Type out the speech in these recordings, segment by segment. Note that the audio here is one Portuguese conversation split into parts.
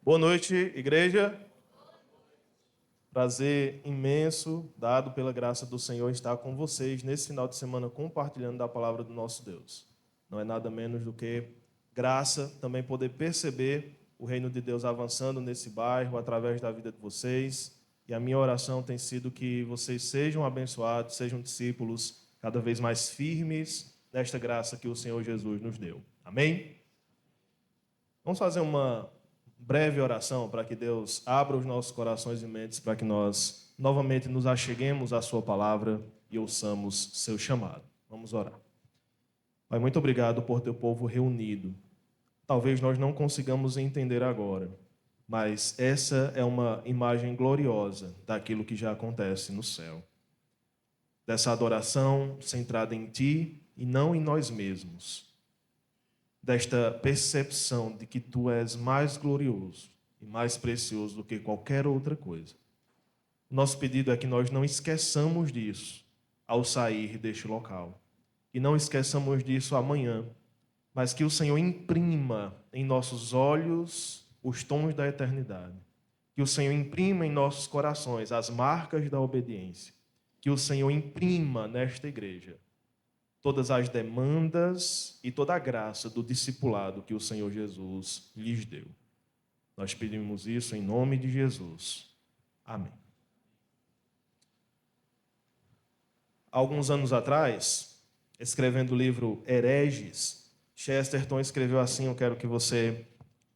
Boa noite, igreja. Prazer imenso, dado pela graça do Senhor, estar com vocês nesse final de semana compartilhando da palavra do nosso Deus. Não é nada menos do que graça também poder perceber o reino de Deus avançando nesse bairro através da vida de vocês. E a minha oração tem sido que vocês sejam abençoados, sejam discípulos cada vez mais firmes nesta graça que o Senhor Jesus nos deu. Amém? Vamos fazer uma breve oração para que Deus abra os nossos corações e mentes para que nós novamente nos acheguemos à sua palavra e ouçamos seu chamado. Vamos orar. Pai, muito obrigado por teu povo reunido. Talvez nós não consigamos entender agora, mas essa é uma imagem gloriosa daquilo que já acontece no céu. Dessa adoração centrada em ti e não em nós mesmos. Desta percepção de que tu és mais glorioso e mais precioso do que qualquer outra coisa. Nosso pedido é que nós não esqueçamos disso ao sair deste local. E não esqueçamos disso amanhã, mas que o Senhor imprima em nossos olhos os tons da eternidade. Que o Senhor imprima em nossos corações as marcas da obediência. Que o Senhor imprima nesta igreja todas as demandas e toda a graça do discipulado que o Senhor Jesus lhes deu. Nós pedimos isso em nome de Jesus. Amém. Alguns anos atrás, escrevendo o livro Hereges, Chesterton escreveu assim, eu quero que você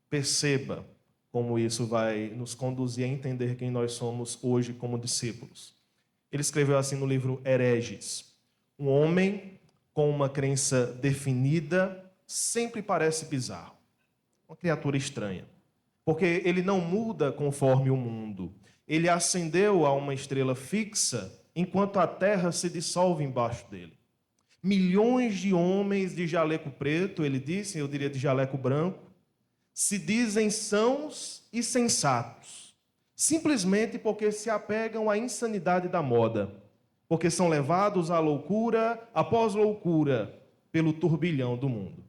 perceba como isso vai nos conduzir a entender quem nós somos hoje como discípulos. Ele escreveu assim no livro Hereges: um homem com uma crença definida, sempre parece bizarro. Uma criatura estranha. Porque ele não muda conforme o mundo. Ele ascendeu a uma estrela fixa, enquanto a terra se dissolve embaixo dele. Milhões de homens de jaleco preto, ele disse, eu diria de jaleco branco, se dizem sãos e sensatos, simplesmente porque se apegam à insanidade da moda. Porque são levados à loucura após loucura pelo turbilhão do mundo.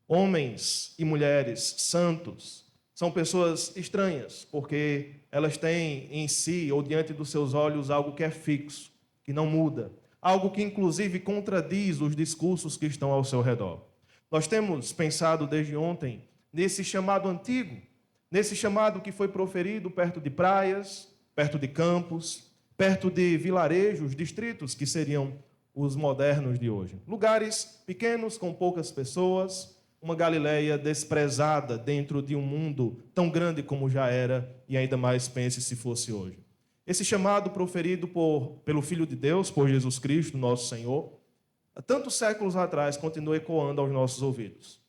Homens e mulheres santos são pessoas estranhas, porque elas têm em si ou diante dos seus olhos algo que é fixo, que não muda, algo que inclusive contradiz os discursos que estão ao seu redor. Nós temos pensado desde ontem nesse chamado antigo, nesse chamado que foi proferido perto de praias, perto de campos, perto de vilarejos, distritos, que seriam os modernos de hoje. Lugares pequenos, com poucas pessoas, uma Galileia desprezada dentro de um mundo tão grande como já era, e ainda mais pense se fosse hoje. Esse chamado proferido pelo Filho de Deus, por Jesus Cristo, nosso Senhor, há tantos séculos atrás, continua ecoando aos nossos ouvidos.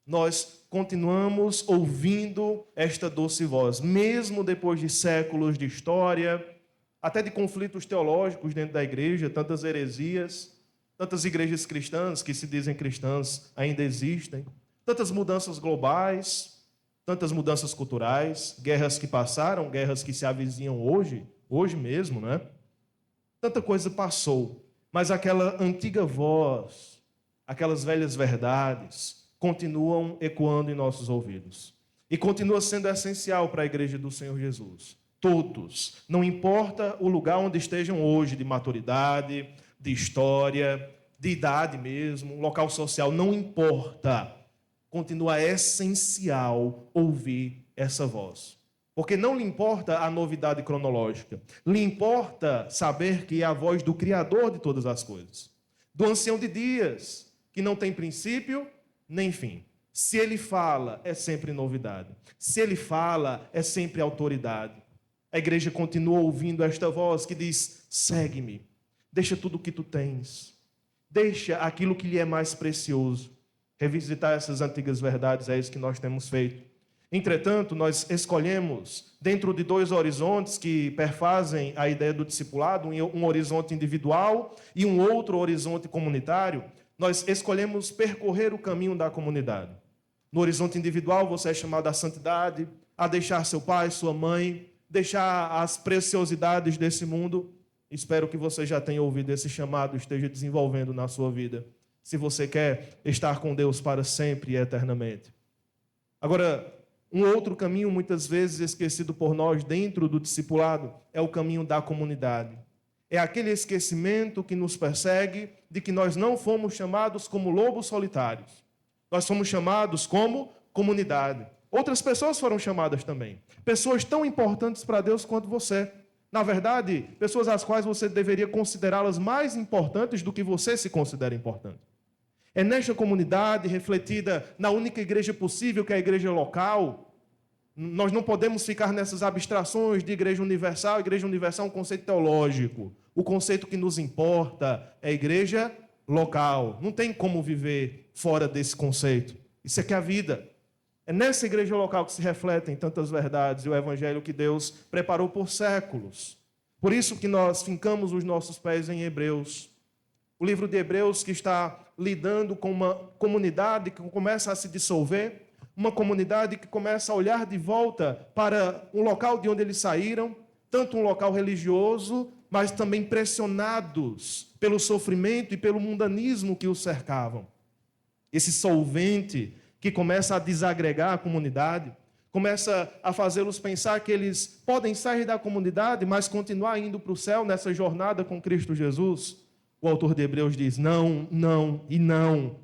Nós continuamos ouvindo esta doce voz, mesmo depois de séculos de história, até de conflitos teológicos dentro da igreja, tantas heresias, tantas igrejas cristãs que se dizem cristãs ainda existem, tantas mudanças globais, tantas mudanças culturais, guerras que passaram, guerras que se avizinham hoje mesmo, né? Tanta coisa passou, mas aquela antiga voz, aquelas velhas verdades, continuam ecoando em nossos ouvidos. E continua sendo essencial para a igreja do Senhor Jesus. Todos, não importa o lugar onde estejam hoje, de maturidade, de história, de idade mesmo, local social, não importa. Continua essencial ouvir essa voz. Porque não lhe importa a novidade cronológica, lhe importa saber que é a voz do Criador de todas as coisas, do ancião de dias, que não tem princípio nem fim. Se ele fala, é sempre novidade. Se ele fala, é sempre autoridade. A igreja continua ouvindo esta voz que diz: segue-me, deixa tudo o que tu tens, deixa aquilo que lhe é mais precioso. Revisitar essas antigas verdades é isso que nós temos feito. Entretanto, nós escolhemos, dentro de dois horizontes que perfazem a ideia do discipulado, um horizonte individual e um outro horizonte comunitário, nós escolhemos percorrer o caminho da comunidade. No horizonte individual, você é chamado à santidade, a deixar seu pai, sua mãe, deixar as preciosidades desse mundo. Espero que você já tenha ouvido esse chamado e esteja desenvolvendo na sua vida, se você quer estar com Deus para sempre e eternamente. Agora, Um outro caminho, muitas vezes esquecido por nós dentro do discipulado, é o caminho da comunidade. É aquele esquecimento que nos persegue de que nós não fomos chamados como lobos solitários. Nós fomos chamados como comunidade. Outras pessoas foram chamadas também. Pessoas tão importantes para Deus quanto você. Na verdade, pessoas às quais você deveria considerá-las mais importantes do que você se considera importante. É nesta comunidade, refletida na única igreja possível, que é a igreja local. Nós não podemos ficar nessas abstrações de igreja universal. Igreja universal é um conceito teológico. O conceito que nos importa é a igreja local. Não tem como viver fora desse conceito. Isso é que é a vida. É nessa igreja local que se refletem tantas verdades e o evangelho que Deus preparou por séculos. Por isso que nós fincamos os nossos pés em Hebreus. O livro de Hebreus que está lidando com uma comunidade que começa a se dissolver, uma comunidade que começa a olhar de volta para um local de onde eles saíram, tanto um local religioso, mas também pressionados pelo sofrimento e pelo mundanismo que os cercavam. Esse solvente que começa a desagregar a comunidade, começa a fazê-los pensar que eles podem sair da comunidade, mas continuar indo para o céu nessa jornada com Cristo Jesus. O autor de Hebreus diz: não, não e não.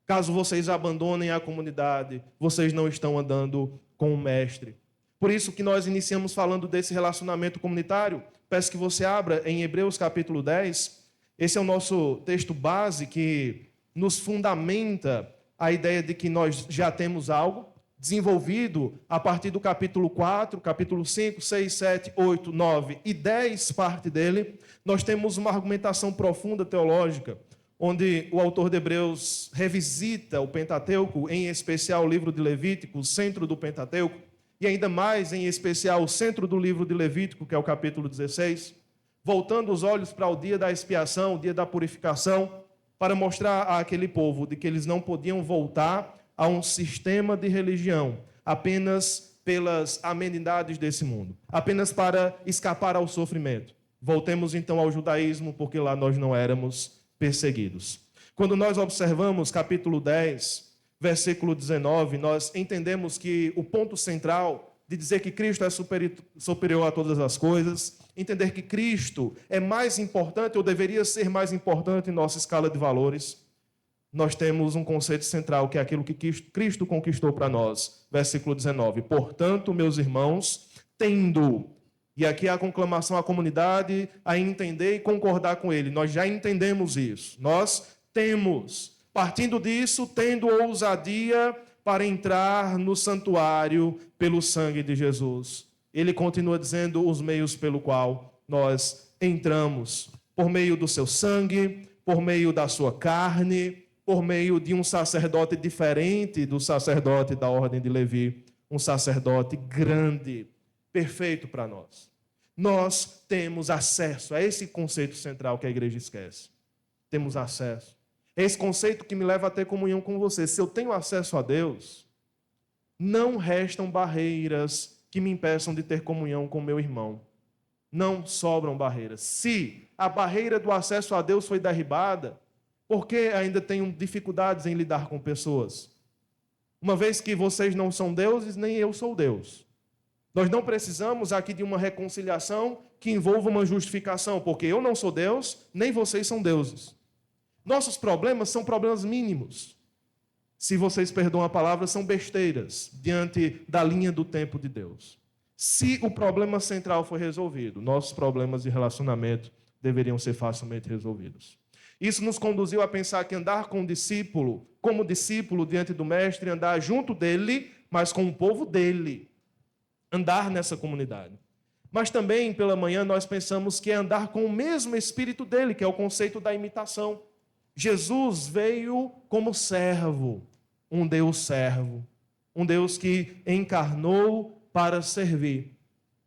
Caso vocês abandonem a comunidade, vocês não estão andando com o Mestre. Por isso que nós iniciamos falando desse relacionamento comunitário. Peço que você abra em Hebreus capítulo 10. Esse é o nosso texto base que nos fundamenta a ideia de que nós já temos algo desenvolvido a partir do capítulo 4, capítulo 5, 6, 7, 8, 9 e 10, parte dele. Nós temos uma argumentação profunda teológica, onde o autor de Hebreus revisita o Pentateuco, em especial o livro de Levítico, o centro do Pentateuco, e ainda mais, em especial, o centro do livro de Levítico, que é o capítulo 16, voltando os olhos para o dia da expiação, o dia da purificação, para mostrar àquele povo de que eles não podiam voltar a um sistema de religião apenas pelas amenidades desse mundo, apenas para escapar ao sofrimento. Voltemos então ao judaísmo, porque lá nós não éramos perseguidos. Quando nós observamos capítulo 10, versículo 19, nós entendemos que o ponto central de dizer que Cristo é superior a todas as coisas, entender que Cristo é mais importante ou deveria ser mais importante em nossa escala de valores, nós temos um conceito central, que é aquilo que Cristo conquistou para nós. Versículo 19. Portanto, meus irmãos, tendo, e aqui há a conclamação à comunidade a entender e concordar com ele. Nós já entendemos isso. Nós temos, partindo disso, tendo ousadia para entrar no santuário pelo sangue de Jesus. Ele continua dizendo os meios pelo qual nós entramos. Por meio do seu sangue, por meio da sua carne, por meio de um sacerdote diferente do sacerdote da ordem de Levi, um sacerdote grande, perfeito para nós. Nós temos acesso a esse conceito central que a igreja esquece. Temos acesso. É esse conceito que me leva a ter comunhão com você. Se eu tenho acesso a Deus, não restam barreiras que me impeçam de ter comunhão com meu irmão. Não sobram barreiras. Se a barreira do acesso a Deus foi derribada, por que ainda tenho dificuldades em lidar com pessoas? Uma vez que vocês não são deuses, nem eu sou Deus. Nós não precisamos aqui de uma reconciliação que envolva uma justificação, porque eu não sou Deus, nem vocês são deuses. Nossos problemas são problemas mínimos. Se vocês perdoam a palavra, são besteiras diante da linha do tempo de Deus. Se o problema central foi resolvido, nossos problemas de relacionamento deveriam ser facilmente resolvidos. Isso nos conduziu a pensar que andar com o discípulo, como discípulo diante do mestre, andar junto dele, mas com o povo dele. Andar nessa comunidade. Mas também, pela manhã, nós pensamos que é andar com o mesmo espírito dele, que é o conceito da imitação. Jesus veio como servo, um Deus servo, um Deus que encarnou para servir.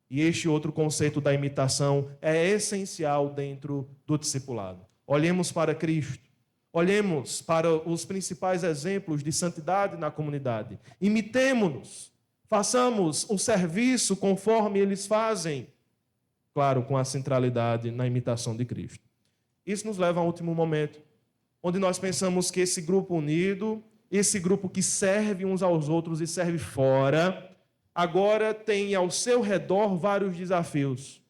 E este outro conceito da imitação é essencial dentro do discipulado. Olhemos para Cristo, olhemos para os principais exemplos de santidade na comunidade, imitemo-nos, façamos o serviço conforme eles fazem, claro, com a centralidade na imitação de Cristo. Isso nos leva ao último momento, onde nós pensamos que esse grupo unido, esse grupo que serve uns aos outros e serve fora, agora tem ao seu redor vários desafios.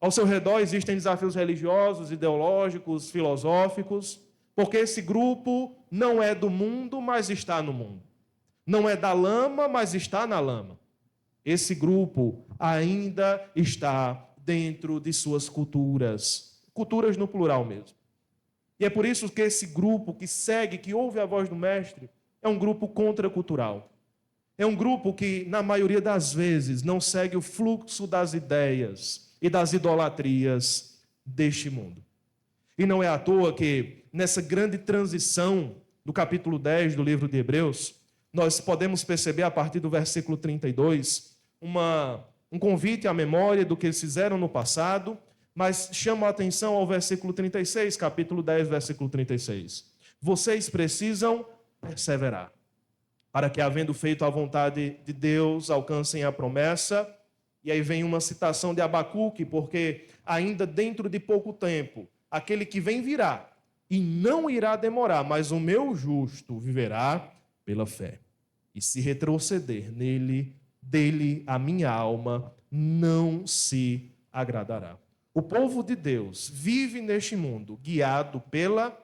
Ao seu redor existem desafios religiosos, ideológicos, filosóficos, porque esse grupo não é do mundo, mas está no mundo. Não é da lama, mas está na lama. Esse grupo ainda está dentro de suas culturas no plural mesmo. E é por isso que esse grupo que segue, que ouve a voz do Mestre, é um grupo contracultural. É um grupo que, na maioria das vezes, não segue o fluxo das ideias e das idolatrias deste mundo. E não é à toa que, nessa grande transição do capítulo 10 do livro de Hebreus, nós podemos perceber, a partir do versículo 32, um convite à memória do que eles fizeram no passado, mas chama a atenção ao versículo 36, capítulo 10, versículo 36. Vocês precisam perseverar, para que, havendo feito a vontade de Deus, alcancem a promessa. E aí vem uma citação de Abacuque, porque ainda dentro de pouco tempo, aquele que vem virá, e não irá demorar, mas o meu justo viverá pela fé. E se retroceder dele a minha alma não se agradará. O povo de Deus vive neste mundo guiado pela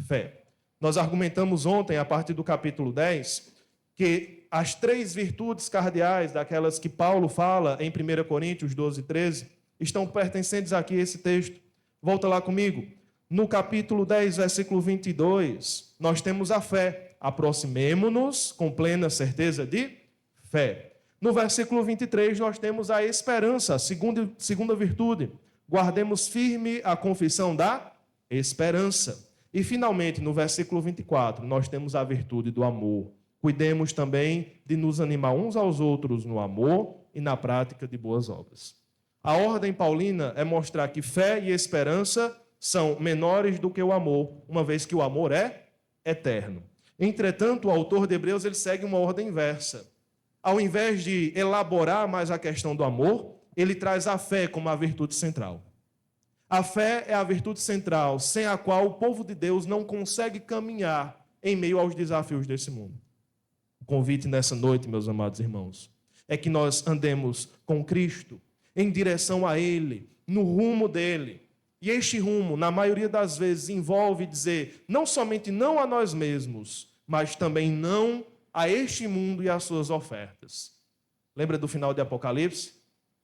fé. Nós argumentamos ontem, a partir do capítulo 10, que as 3 virtudes cardeais, daquelas que Paulo fala em 1 Coríntios 12, 13, estão pertencentes aqui a esse texto. Volta lá comigo. No capítulo 10, versículo 22, nós temos a fé. Aproximemo-nos com plena certeza de fé. No versículo 23, nós temos a esperança, a segunda virtude. Guardemos firme a confissão da esperança. E, finalmente, no versículo 24, nós temos a virtude do amor. Cuidemos também de nos animar uns aos outros no amor e na prática de boas obras. A ordem paulina é mostrar que fé e esperança são menores do que o amor, uma vez que o amor é eterno. Entretanto, o autor de Hebreus ele segue uma ordem inversa. Ao invés de elaborar mais a questão do amor, ele traz a fé como a virtude central. A fé é a virtude central, sem a qual o povo de Deus não consegue caminhar em meio aos desafios desse mundo. O convite nessa noite, meus amados irmãos, é que nós andemos com Cristo, em direção a Ele, no rumo dele. E este rumo, na maioria das vezes, envolve dizer não somente não a nós mesmos, mas também não a este mundo e às suas ofertas. Lembra do final de Apocalipse?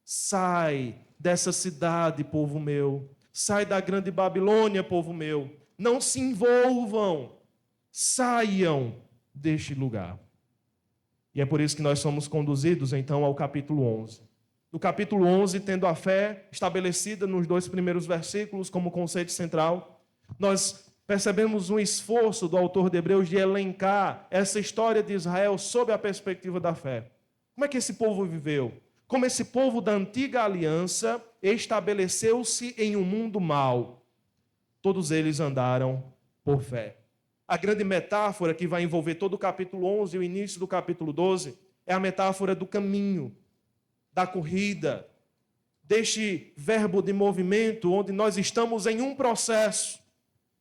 Sai dessa cidade, povo meu. Sai da grande Babilônia, povo meu. Não se envolvam. Saiam deste lugar. E é por isso que nós somos conduzidos, então, ao capítulo 11. No capítulo 11, tendo a fé estabelecida nos 2 primeiros versículos como conceito central, nós percebemos um esforço do autor de Hebreus de elencar essa história de Israel sob a perspectiva da fé. Como é que esse povo viveu? Como esse povo da antiga aliança estabeleceu-se em um mundo mau. Todos eles andaram por fé. A grande metáfora que vai envolver todo o capítulo 11 e o início do capítulo 12 é a metáfora do caminho, da corrida, deste verbo de movimento onde nós estamos em um processo.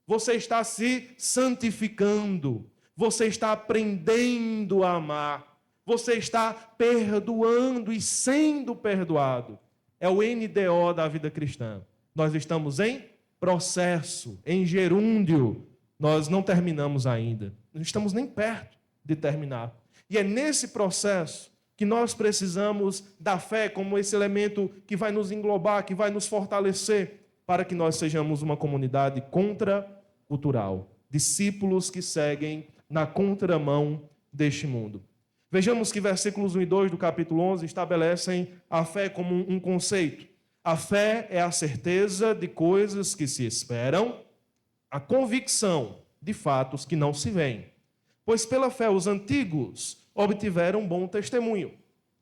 Você está se santificando, você está aprendendo a amar, você está perdoando e sendo perdoado. É o NDO da vida cristã. Nós estamos em processo, em gerúndio. Nós não terminamos ainda. Não estamos nem perto de terminar. E é nesse processo que nós precisamos da fé como esse elemento que vai nos englobar, que vai nos fortalecer, para que nós sejamos uma comunidade contracultural. Discípulos que seguem na contramão deste mundo. Vejamos que versículos 1 e 2 do capítulo 11 estabelecem a fé como um conceito. A fé é a certeza de coisas que se esperam, a convicção de fatos que não se veem. Pois pela fé os antigos obtiveram um bom testemunho.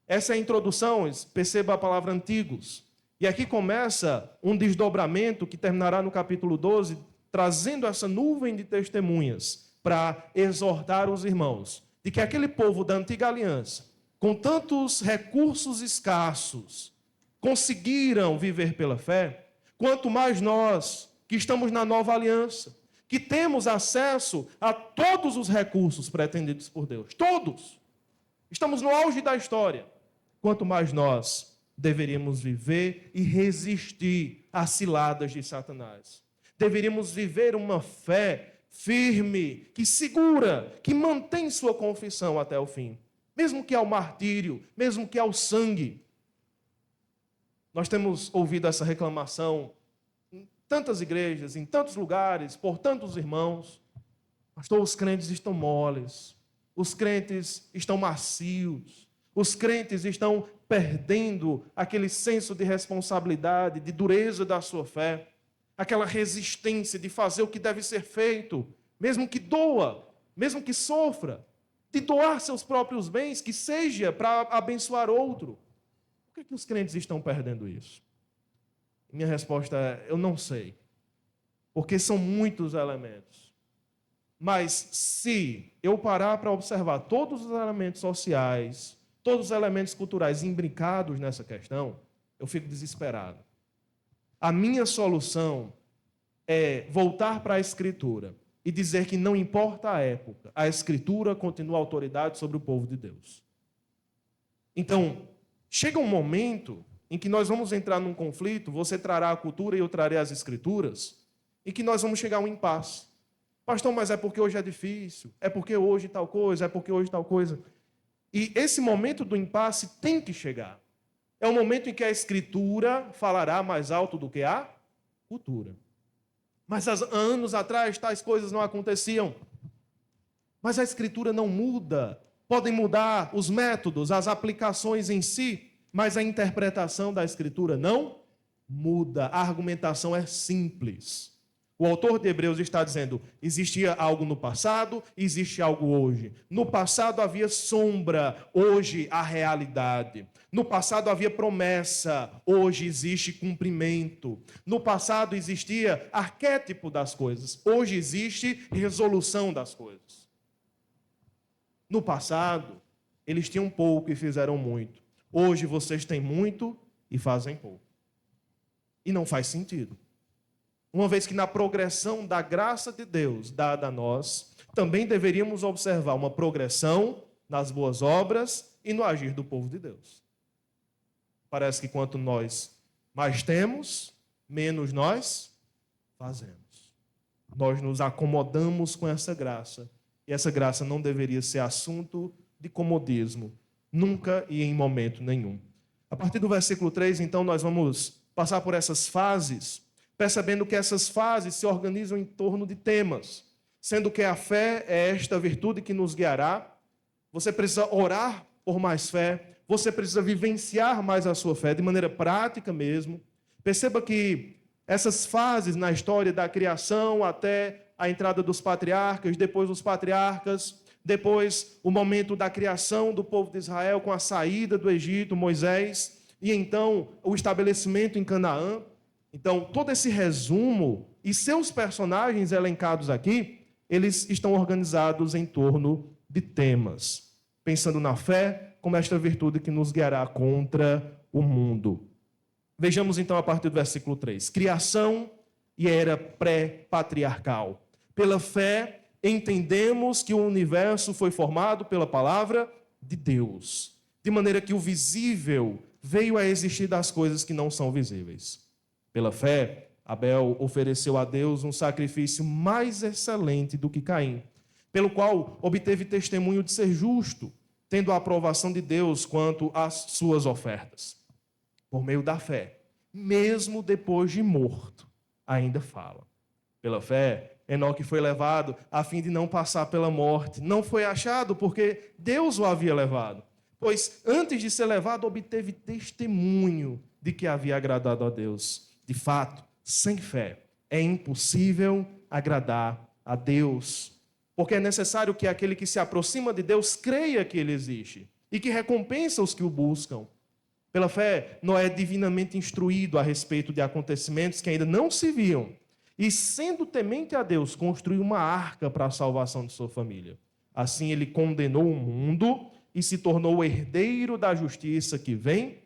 Essa é a introdução, perceba a palavra antigos. E aqui começa um desdobramento que terminará no capítulo 12, trazendo essa nuvem de testemunhas para exortar os irmãos de que aquele povo da antiga aliança, com tantos recursos escassos, conseguiram viver pela fé, quanto mais nós, que estamos na nova aliança, que temos acesso a todos os recursos pretendidos por Deus. Todos. Estamos no auge da história. quanto mais nós deveríamos viver e resistir às ciladas de Satanás. Deveríamos viver uma fé firme, que segura, que mantém sua confissão até o fim, mesmo que ao martírio, mesmo que ao sangue. Nós temos ouvido essa reclamação em tantas igrejas, em tantos lugares, por tantos irmãos. Pastor, os crentes estão moles, os crentes estão macios, os crentes estão perdendo aquele senso de responsabilidade, de dureza da sua fé, aquela resistência de fazer o que deve ser feito, mesmo que doa, mesmo que sofra, de doar seus próprios bens, que seja para abençoar outro. Por que os crentes estão perdendo isso? Minha resposta é, eu não sei, porque são muitos elementos. Mas se eu parar para observar todos os elementos sociais, todos os elementos culturais imbricados nessa questão, eu fico desesperado. A minha solução é voltar para a Escritura e dizer que não importa a época, a Escritura continua a autoridade sobre o povo de Deus. Então, chega um momento em que nós vamos entrar num conflito, você trará a cultura e eu trarei as Escrituras, em que nós vamos chegar a um impasse. Pastor, mas é porque hoje é difícil, é porque hoje tal coisa, é porque hoje tal coisa. E esse momento do impasse tem que chegar. É o momento em que a Escritura falará mais alto do que a cultura. Mas há anos atrás tais coisas não aconteciam. Mas a Escritura não muda. Podem mudar os métodos, as aplicações em si, mas a interpretação da Escritura não muda. A argumentação é simples. O autor de Hebreus está dizendo, existia algo no passado, existe algo hoje. No passado havia sombra, hoje há realidade. No passado havia promessa, hoje existe cumprimento. No passado existia arquétipo das coisas, hoje existe resolução das coisas. No passado, eles tinham pouco e fizeram muito. Hoje vocês têm muito e fazem pouco. E não faz sentido. Uma vez que na progressão da graça de Deus dada a nós, também deveríamos observar uma progressão nas boas obras e no agir do povo de Deus. Parece que quanto nós mais temos, menos nós fazemos. Nós nos acomodamos com essa graça. E essa graça não deveria ser assunto de comodismo, nunca e em momento nenhum. A partir do versículo 3, então, nós vamos passar por essas fases, percebendo que essas fases se organizam em torno de temas, sendo que a fé é esta virtude que nos guiará. Você precisa orar por mais fé, você precisa vivenciar mais a sua fé, de maneira prática mesmo. Perceba que essas fases na história da criação até a entrada dos patriarcas, depois os patriarcas, depois o momento da criação do povo de Israel com a saída do Egito, Moisés, e então o estabelecimento em Canaã. Então, todo esse resumo e seus personagens elencados aqui, eles estão organizados em torno de temas, pensando na fé como esta virtude que nos guiará contra o mundo. Vejamos então a partir do versículo 3. Criação e era pré-patriarcal. Pela fé, entendemos que o universo foi formado pela palavra de Deus, de maneira que o visível veio a existir das coisas que não são visíveis. Pela fé, Abel ofereceu a Deus um sacrifício mais excelente do que Caim, pelo qual obteve testemunho de ser justo, tendo a aprovação de Deus quanto às suas ofertas. Por meio da fé, mesmo depois de morto, ainda fala. Pela fé, Enoque foi levado a fim de não passar pela morte. Não foi achado porque Deus o havia levado, pois antes de ser levado, obteve testemunho de que havia agradado a Deus. De fato, sem fé, é impossível agradar a Deus, porque é necessário que aquele que se aproxima de Deus creia que Ele existe e que recompensa os que o buscam. Pela fé, Noé é divinamente instruído a respeito de acontecimentos que ainda não se viam, e sendo temente a Deus, construiu uma arca para a salvação de sua família. Assim ele condenou o mundo e se tornou o herdeiro da justiça que vem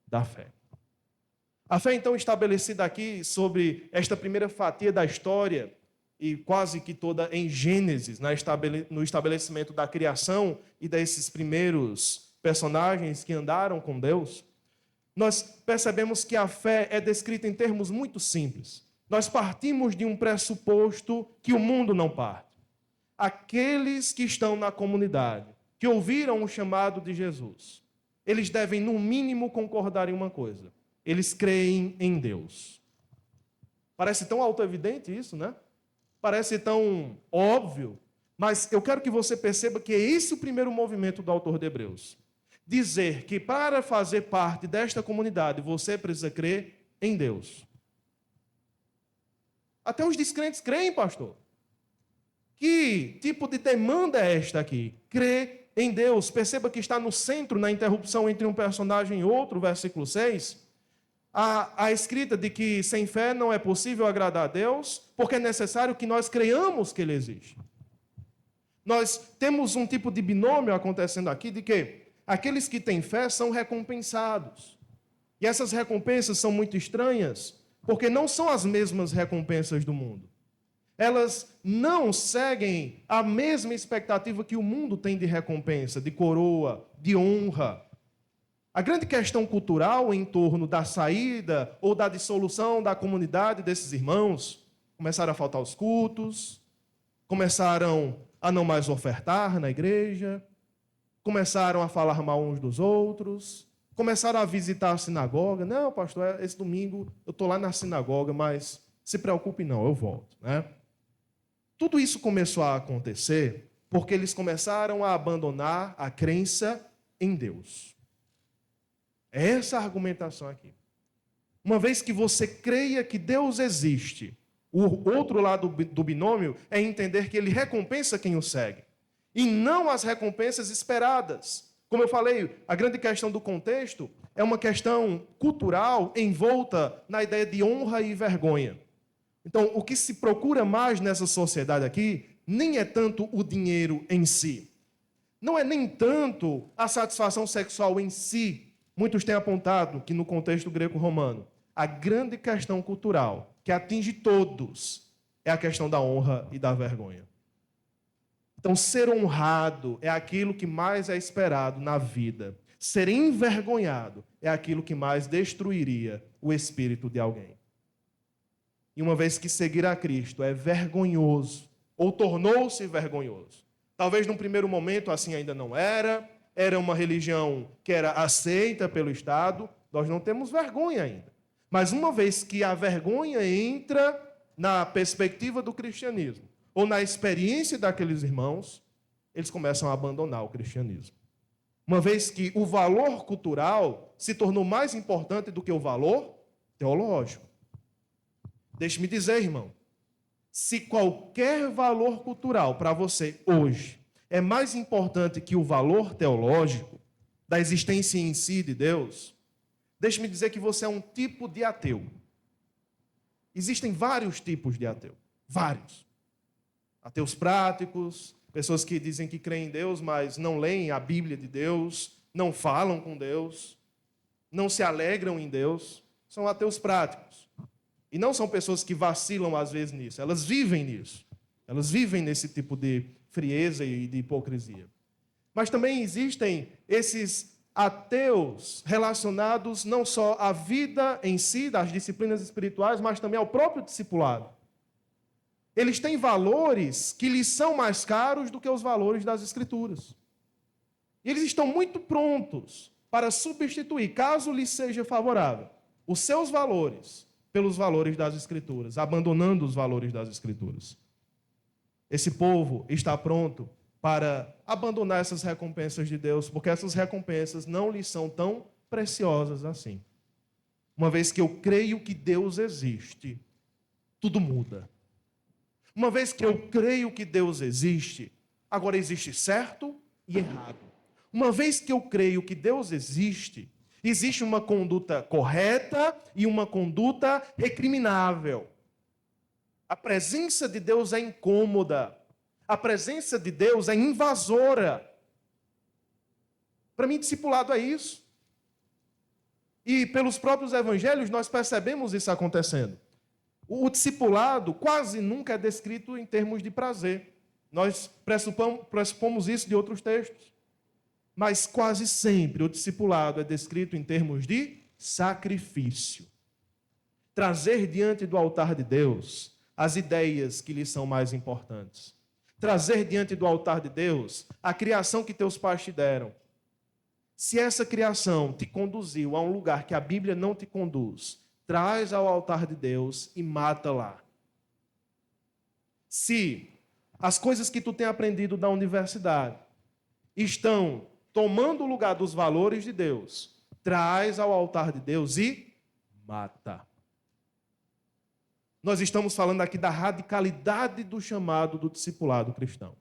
da fé. A fé, então, estabelecida aqui sobre esta primeira fatia da história, e quase que toda em Gênesis, no estabelecimento da criação e desses primeiros personagens que andaram com Deus, nós percebemos que a fé é descrita em termos muito simples. Nós partimos de um pressuposto que o mundo não parte. Aqueles que estão na comunidade, que ouviram o chamado de Jesus, eles devem, no mínimo, concordar em uma coisa: eles creem em Deus. Parece tão autoevidente isso, né? Parece tão óbvio, mas eu quero que você perceba que é esse o primeiro movimento do autor de Hebreus. Dizer que para fazer parte desta comunidade você precisa crer em Deus. Até os descrentes creem, pastor. Que tipo de demanda é esta aqui? Crer em Deus. Perceba que está no centro, na interrupção entre um personagem e outro, versículo 6, a escrita de que sem fé não é possível agradar a Deus, porque é necessário que nós creiamos que Ele existe. Nós temos um tipo de binômio acontecendo aqui, de que aqueles que têm fé são recompensados. E essas recompensas são muito estranhas, porque não são as mesmas recompensas do mundo. Elas não seguem a mesma expectativa que o mundo tem de recompensa, de coroa, de honra. A grande questão cultural em torno da saída ou da dissolução da comunidade desses irmãos, começaram a faltar os cultos, começaram a não mais ofertar na igreja, começaram a falar mal uns dos outros, começaram a visitar a sinagoga. Não, pastor, esse domingo eu estou lá na sinagoga, mas se preocupe não, eu volto, né? Tudo isso começou a acontecer porque eles começaram a abandonar a crença em Deus. É essa a argumentação aqui. Uma vez que você creia que Deus existe, o outro lado do binômio é entender que Ele recompensa quem o segue, e não as recompensas esperadas. Como eu falei, a grande questão do contexto é uma questão cultural envolta na ideia de honra e vergonha. Então, o que se procura mais nessa sociedade aqui nem é tanto o dinheiro em si. Não é nem tanto a satisfação sexual em si. Muitos têm apontado que no contexto greco-romano, a grande questão cultural que atinge todos é a questão da honra e da vergonha. Então, ser honrado é aquilo que mais é esperado na vida. Ser envergonhado é aquilo que mais destruiria o espírito de alguém. E uma vez que seguir a Cristo é vergonhoso, ou tornou-se vergonhoso. Talvez num primeiro momento assim ainda não era uma religião que era aceita pelo Estado, nós não temos vergonha ainda. Mas uma vez que a vergonha entra na perspectiva do cristianismo, ou na experiência daqueles irmãos, eles começam a abandonar o cristianismo. Uma vez que o valor cultural se tornou mais importante do que o valor teológico. Deixe-me dizer, irmão, se qualquer valor cultural para você hoje é mais importante que o valor teológico da existência em si de Deus, deixe-me dizer que você é um tipo de ateu. Existem vários tipos de ateu. Vários. Ateus práticos, pessoas que dizem que creem em Deus, mas não leem a Bíblia de Deus, não falam com Deus, não se alegram em Deus. São ateus práticos. E não são pessoas que vacilam às vezes nisso. Elas vivem nisso. Elas vivem nesse tipo de frieza e de hipocrisia. Mas também existem esses ateus relacionados não só à vida em si, das disciplinas espirituais, mas também ao próprio discipulado. Eles têm valores que lhes são mais caros do que os valores das Escrituras. E eles estão muito prontos para substituir, caso lhes seja favorável, os seus valores pelos valores das Escrituras, abandonando os valores das Escrituras. Esse povo está pronto para abandonar essas recompensas de Deus, porque essas recompensas não lhes são tão preciosas assim. Uma vez que eu creio que Deus existe, tudo muda. Uma vez que eu creio que Deus existe, agora existe certo e errado. Uma vez que eu creio que Deus existe, existe uma conduta correta e uma conduta recriminável. A presença de Deus é incômoda. A presença de Deus é invasora. Para mim, discipulado é isso. E pelos próprios evangelhos nós percebemos isso acontecendo. O discipulado quase nunca é descrito em termos de prazer. Nós pressupomos isso de outros textos. mas quase sempre o discipulado é descrito em termos de sacrifício. Trazer diante do altar de Deus as ideias que lhe são mais importantes. Trazer diante do altar de Deus a criação que teus pais te deram. Se essa criação te conduziu a um lugar que a Bíblia não te conduz, traz ao altar de Deus e mata lá. Se as coisas que tu tem aprendido da universidade estão tomando o lugar dos valores de Deus, traz ao altar de Deus e mata. Nós estamos falando aqui da radicalidade do chamado do discipulado cristão.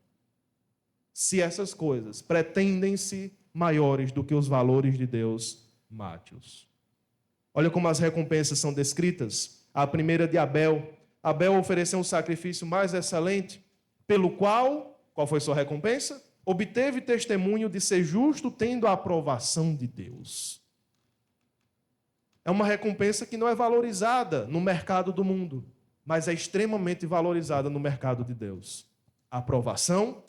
Se essas coisas pretendem-se maiores do que os valores de Deus, mate-os. Olha como as recompensas são descritas. A primeira de Abel. Abel ofereceu um sacrifício mais excelente, pelo qual foi sua recompensa? Obteve testemunho de ser justo, tendo a aprovação de Deus. É uma recompensa que não é valorizada no mercado do mundo, mas é extremamente valorizada no mercado de Deus. A aprovação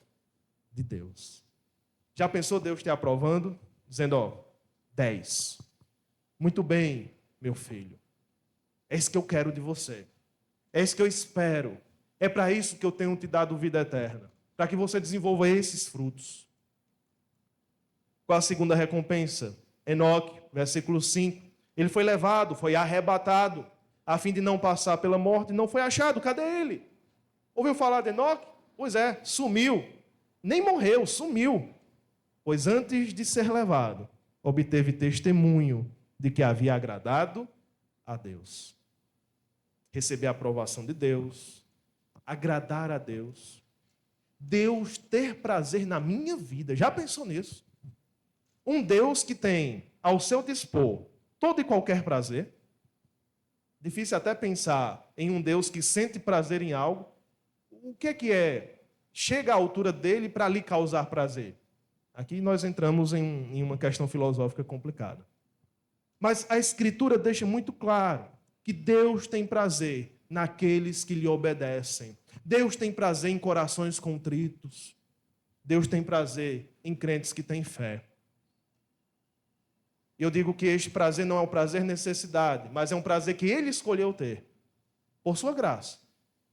de Deus. Já pensou Deus te aprovando? Dizendo, 10. Muito bem, meu filho. É isso que eu quero de você. É isso que eu espero. É para isso que eu tenho te dado vida eterna. Para que você desenvolva esses frutos. Qual a segunda recompensa? Enoque, versículo 5. Ele foi levado, foi arrebatado, a fim de não passar pela morte, não foi achado. Cadê ele? Ouviu falar de Enoque? Pois é, sumiu. Nem morreu, sumiu. Pois antes de ser levado, obteve testemunho de que havia agradado a Deus. Receber a aprovação de Deus, agradar a Deus. Deus ter prazer na minha vida. Já pensou nisso? Um Deus que tem ao seu dispor todo e qualquer prazer. Difícil até pensar em um Deus que sente prazer em algo. O que é? Chega à altura dele para lhe causar prazer. Aqui nós entramos em uma questão filosófica complicada. Mas a Escritura deixa muito claro que Deus tem prazer naqueles que lhe obedecem. Deus tem prazer em corações contritos. Deus tem prazer em crentes que têm fé. Eu digo que este prazer não é um prazer necessidade, mas é um prazer que Ele escolheu ter, por sua graça.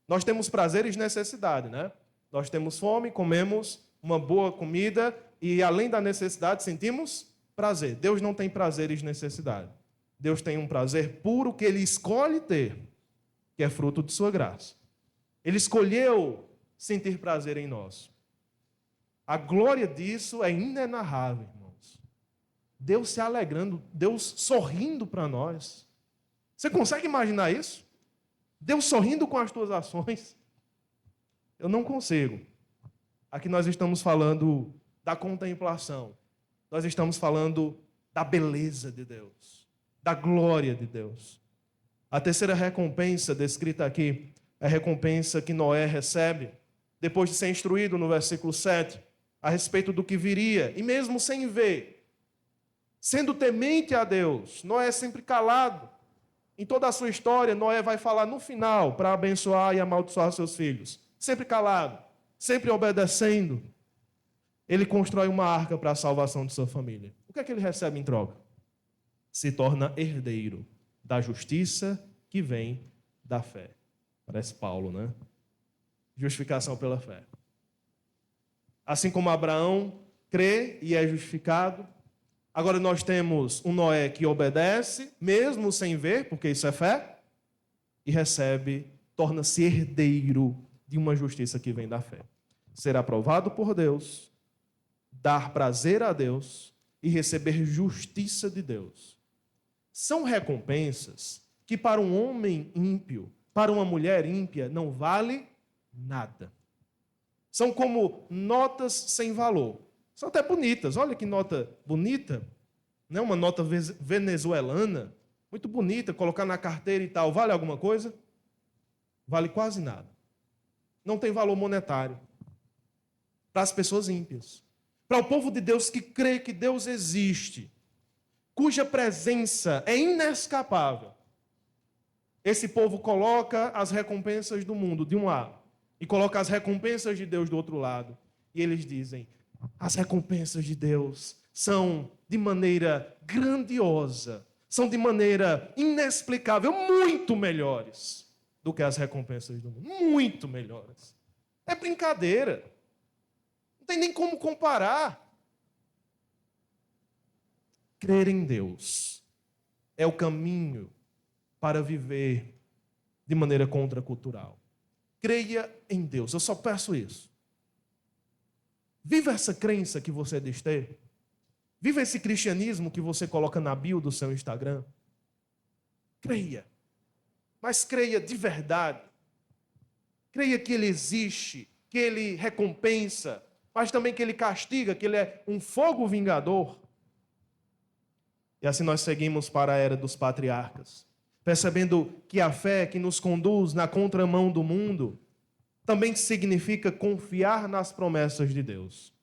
Nós temos prazeres necessidade, né? Nós temos fome, comemos uma boa comida e, além da necessidade, sentimos prazer. Deus não tem prazeres necessidade. Deus tem um prazer puro que Ele escolhe ter, que é fruto de sua graça. Ele escolheu sentir prazer em nós. A glória disso é inenarrável, irmãos. Deus se alegrando, Deus sorrindo para nós. Você consegue imaginar isso? Deus sorrindo com as tuas ações? Eu não consigo. Aqui nós estamos falando da contemplação. Nós estamos falando da beleza de Deus, da glória de Deus. A terceira recompensa descrita aqui é a recompensa que Noé recebe depois de ser instruído no versículo 7 a respeito do que viria, e mesmo sem ver, sendo temente a Deus, Noé sempre calado. Em toda a sua história, Noé vai falar no final para abençoar e amaldiçoar seus filhos. Sempre calado, sempre obedecendo. Ele constrói uma arca para a salvação de sua família. O que é que ele recebe em troca? Se torna herdeiro da justiça que vem da fé. Parece Paulo, né? Justificação pela fé. Assim como Abraão crê e é justificado, agora nós temos um Noé que obedece, mesmo sem ver, porque isso é fé, e recebe, torna-se herdeiro de uma justiça que vem da fé. Ser aprovado por Deus, dar prazer a Deus e receber justiça de Deus. São recompensas que para um homem ímpio, para uma mulher ímpia, não vale nada. São como notas sem valor. São até bonitas. Olha que nota bonita. Não é uma nota venezuelana, muito bonita, colocar na carteira e tal. Vale alguma coisa? Vale quase nada. Não tem valor monetário. Para as pessoas ímpias. Para o povo de Deus que crê que Deus existe, cuja presença é inescapável, esse povo coloca as recompensas do mundo de um lado e coloca as recompensas de Deus do outro lado. E eles dizem, as recompensas de Deus são de maneira grandiosa, são de maneira inexplicável, muito melhores do que as recompensas do mundo. Muito melhores. É brincadeira. Não tem nem como comparar. Crer em Deus é o caminho para viver de maneira contracultural. Creia em Deus. Eu só peço isso. Viva essa crença que você diz ter. Viva esse cristianismo que você coloca na bio do seu Instagram. Creia. Mas creia de verdade. Creia que Ele existe, que Ele recompensa, mas também que Ele castiga, que Ele é um fogo vingador. E assim nós seguimos para a era dos patriarcas, percebendo que a fé que nos conduz na contramão do mundo também significa confiar nas promessas de Deus.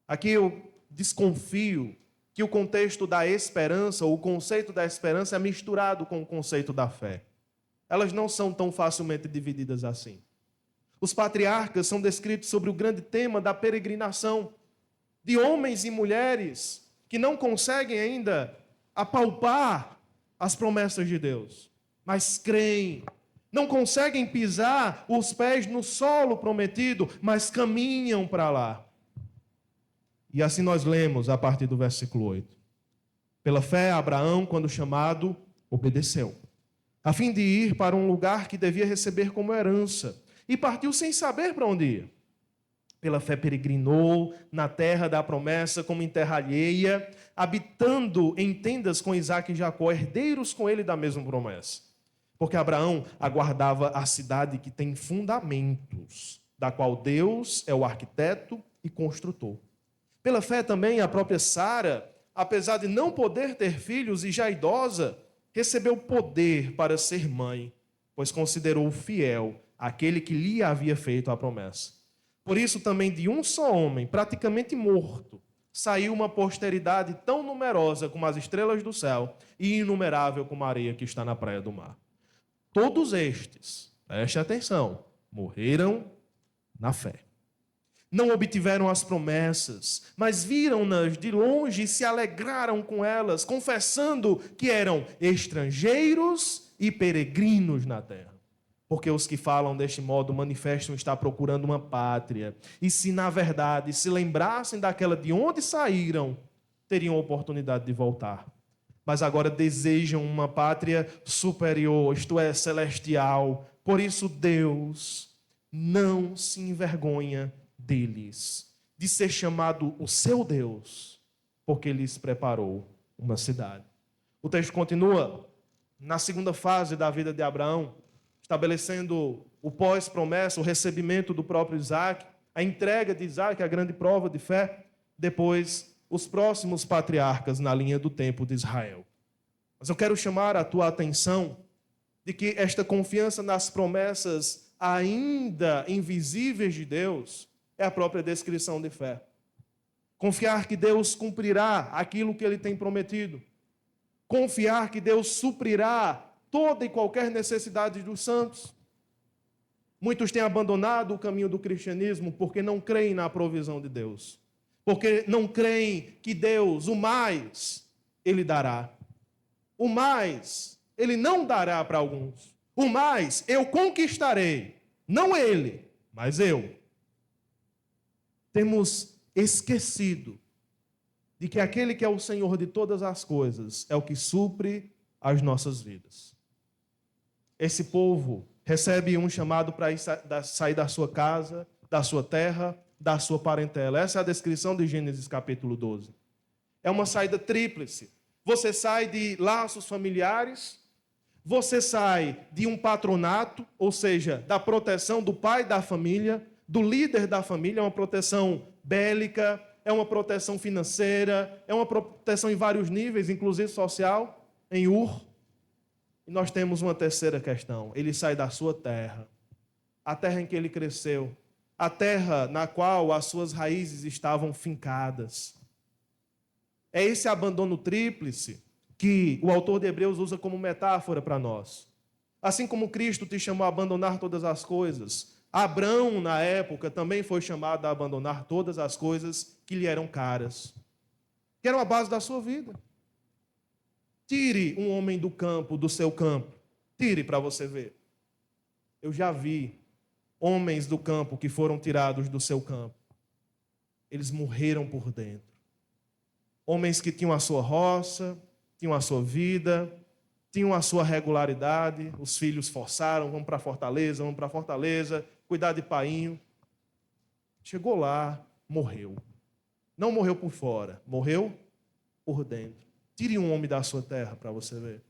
Aqui eu desconfio que o contexto da esperança, ou o conceito da esperança é misturado com o conceito da fé. Elas não são tão facilmente divididas assim. Os patriarcas são descritos sobre o grande tema da peregrinação, de homens e mulheres que não conseguem ainda apalpar as promessas de Deus, mas creem. Não conseguem pisar os pés no solo prometido, mas caminham para lá. E assim nós lemos a partir do versículo 8. Pela fé, Abraão, quando chamado, obedeceu, a fim de ir para um lugar que devia receber como herança, e partiu sem saber para onde ia. Pela fé peregrinou na terra da promessa como em terra alheia, habitando em tendas com Isaque e Jacó, herdeiros com ele da mesma promessa. Porque Abraão aguardava a cidade que tem fundamentos, da qual Deus é o arquiteto e construtor. Pela fé também a própria Sara, apesar de não poder ter filhos e já idosa, recebeu poder para ser mãe, pois considerou fiel aquele que lhe havia feito a promessa. Por isso também de um só homem, praticamente morto, saiu uma posteridade tão numerosa como as estrelas do céu e inumerável como a areia que está na praia do mar. Todos estes, preste atenção, morreram na fé. Não obtiveram as promessas, mas viram-nas de longe e se alegraram com elas, confessando que eram estrangeiros e peregrinos na terra. Porque os que falam deste modo manifestam estar procurando uma pátria. E se, na verdade, se lembrassem daquela de onde saíram, teriam oportunidade de voltar. Mas agora desejam uma pátria superior, isto é, celestial. Por isso Deus não se envergonha deles, de ser chamado o seu Deus, porque lhes preparou uma cidade. O texto continua na segunda fase da vida de Abraão, estabelecendo o pós-promessa, o recebimento do próprio Isaque, a entrega de Isaque, a grande prova de fé, depois os próximos patriarcas na linha do tempo de Israel. Mas eu quero chamar a tua atenção de que esta confiança nas promessas ainda invisíveis de Deus é a própria descrição de fé. Confiar que Deus cumprirá aquilo que Ele tem prometido. Confiar que Deus suprirá toda e qualquer necessidade dos santos. Muitos têm abandonado o caminho do cristianismo porque não creem na provisão de Deus. Porque não creem que Deus, o mais, Ele dará. O mais, Ele não dará para alguns. O mais, eu conquistarei. Não Ele, mas eu. Temos esquecido de que aquele que é o Senhor de todas as coisas é o que supre as nossas vidas. Esse povo recebe um chamado para sair da sua casa, da sua terra, da sua parentela. Essa é a descrição de Gênesis capítulo 12. É uma saída tríplice. Você sai de laços familiares, você sai de um patronato, ou seja, da proteção do pai da família, do líder da família, é uma proteção bélica, é uma proteção financeira, é uma proteção em vários níveis, inclusive social, em Ur. E nós temos uma terceira questão. Ele sai da sua terra, a terra em que ele cresceu, a terra na qual as suas raízes estavam fincadas. É esse abandono tríplice que o autor de Hebreus usa como metáfora para nós. Assim como Cristo te chamou a abandonar todas as coisas, Abrão, na época, também foi chamado a abandonar todas as coisas que lhe eram caras. que eram a base da sua vida. Tire um homem do campo, do seu campo. Tire para você ver. Eu já vi homens do campo que foram tirados do seu campo. Eles morreram por dentro. Homens que tinham a sua roça, tinham a sua vida, tinham a sua regularidade. Os filhos forçaram, vamos para Fortaleza, cuidar de painho. Chegou lá, morreu. Não morreu por fora, morreu por dentro. Tire um homem da sua terra para você ver.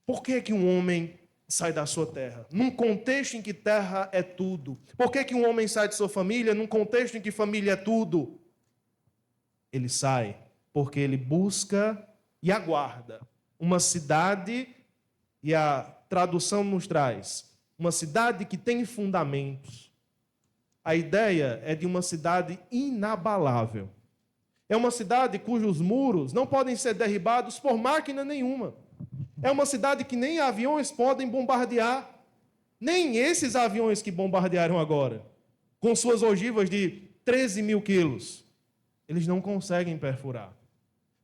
Por que um homem sai da sua terra? Num contexto em que terra é tudo. Por que um homem sai de sua família num contexto em que família é tudo? Ele sai porque ele busca e aguarda uma cidade, e a tradução nos traz, uma cidade que tem fundamentos. A ideia é de uma cidade inabalável. É uma cidade cujos muros não podem ser derribados por máquina nenhuma. É uma cidade que nem aviões podem bombardear. Nem esses aviões que bombardearam agora, com suas ogivas de 13 mil quilos, eles não conseguem perfurar.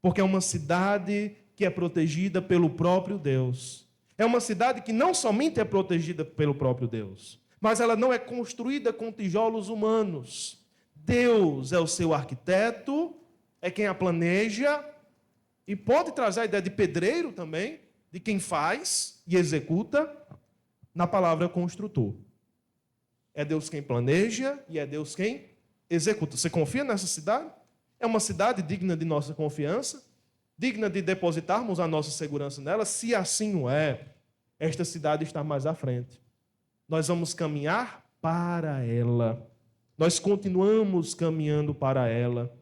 Porque é uma cidade que é protegida pelo próprio Deus. É uma cidade que não somente é protegida pelo próprio Deus, mas ela não é construída com tijolos humanos. Deus é o seu arquiteto, é quem a planeja, e pode trazer a ideia de pedreiro também, de quem faz e executa, na palavra construtor. É Deus quem planeja e é Deus quem executa. Você confia nessa cidade? É uma cidade digna de nossa confiança, digna de depositarmos a nossa segurança nela. Se assim o é, esta cidade está mais à frente. Nós vamos caminhar para ela. Nós continuamos caminhando para ela.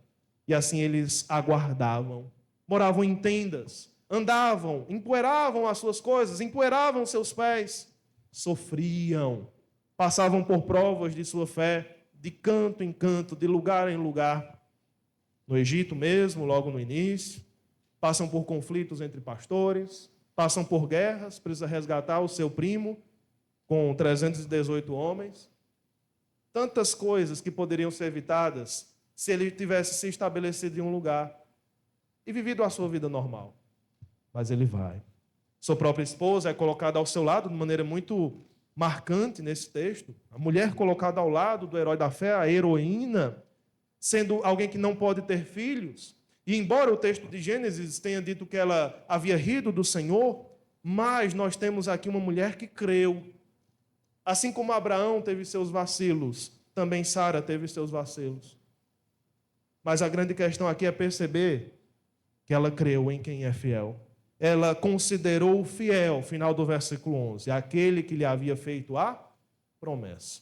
E assim eles aguardavam. Moravam em tendas, andavam, empoeiravam as suas coisas, empoeiravam seus pés, sofriam, passavam por provas de sua fé, de canto em canto, de lugar em lugar. No Egito mesmo, logo no início, passam por conflitos entre pastores, passam por guerras, precisa resgatar o seu primo com 318 homens. Tantas coisas que poderiam ser evitadas se ele tivesse se estabelecido em um lugar e vivido a sua vida normal. Mas ele vai. Sua própria esposa é colocada ao seu lado de maneira muito marcante nesse texto. A mulher colocada ao lado do herói da fé, a heroína, sendo alguém que não pode ter filhos. E embora o texto de Gênesis tenha dito que ela havia rido do Senhor, mas nós temos aqui uma mulher que creu. Assim como Abraão teve seus vacilos, também Sara teve seus vacilos. Mas a grande questão aqui é perceber que ela creu em quem é fiel. Ela considerou fiel, final do versículo 11, aquele que lhe havia feito a promessa.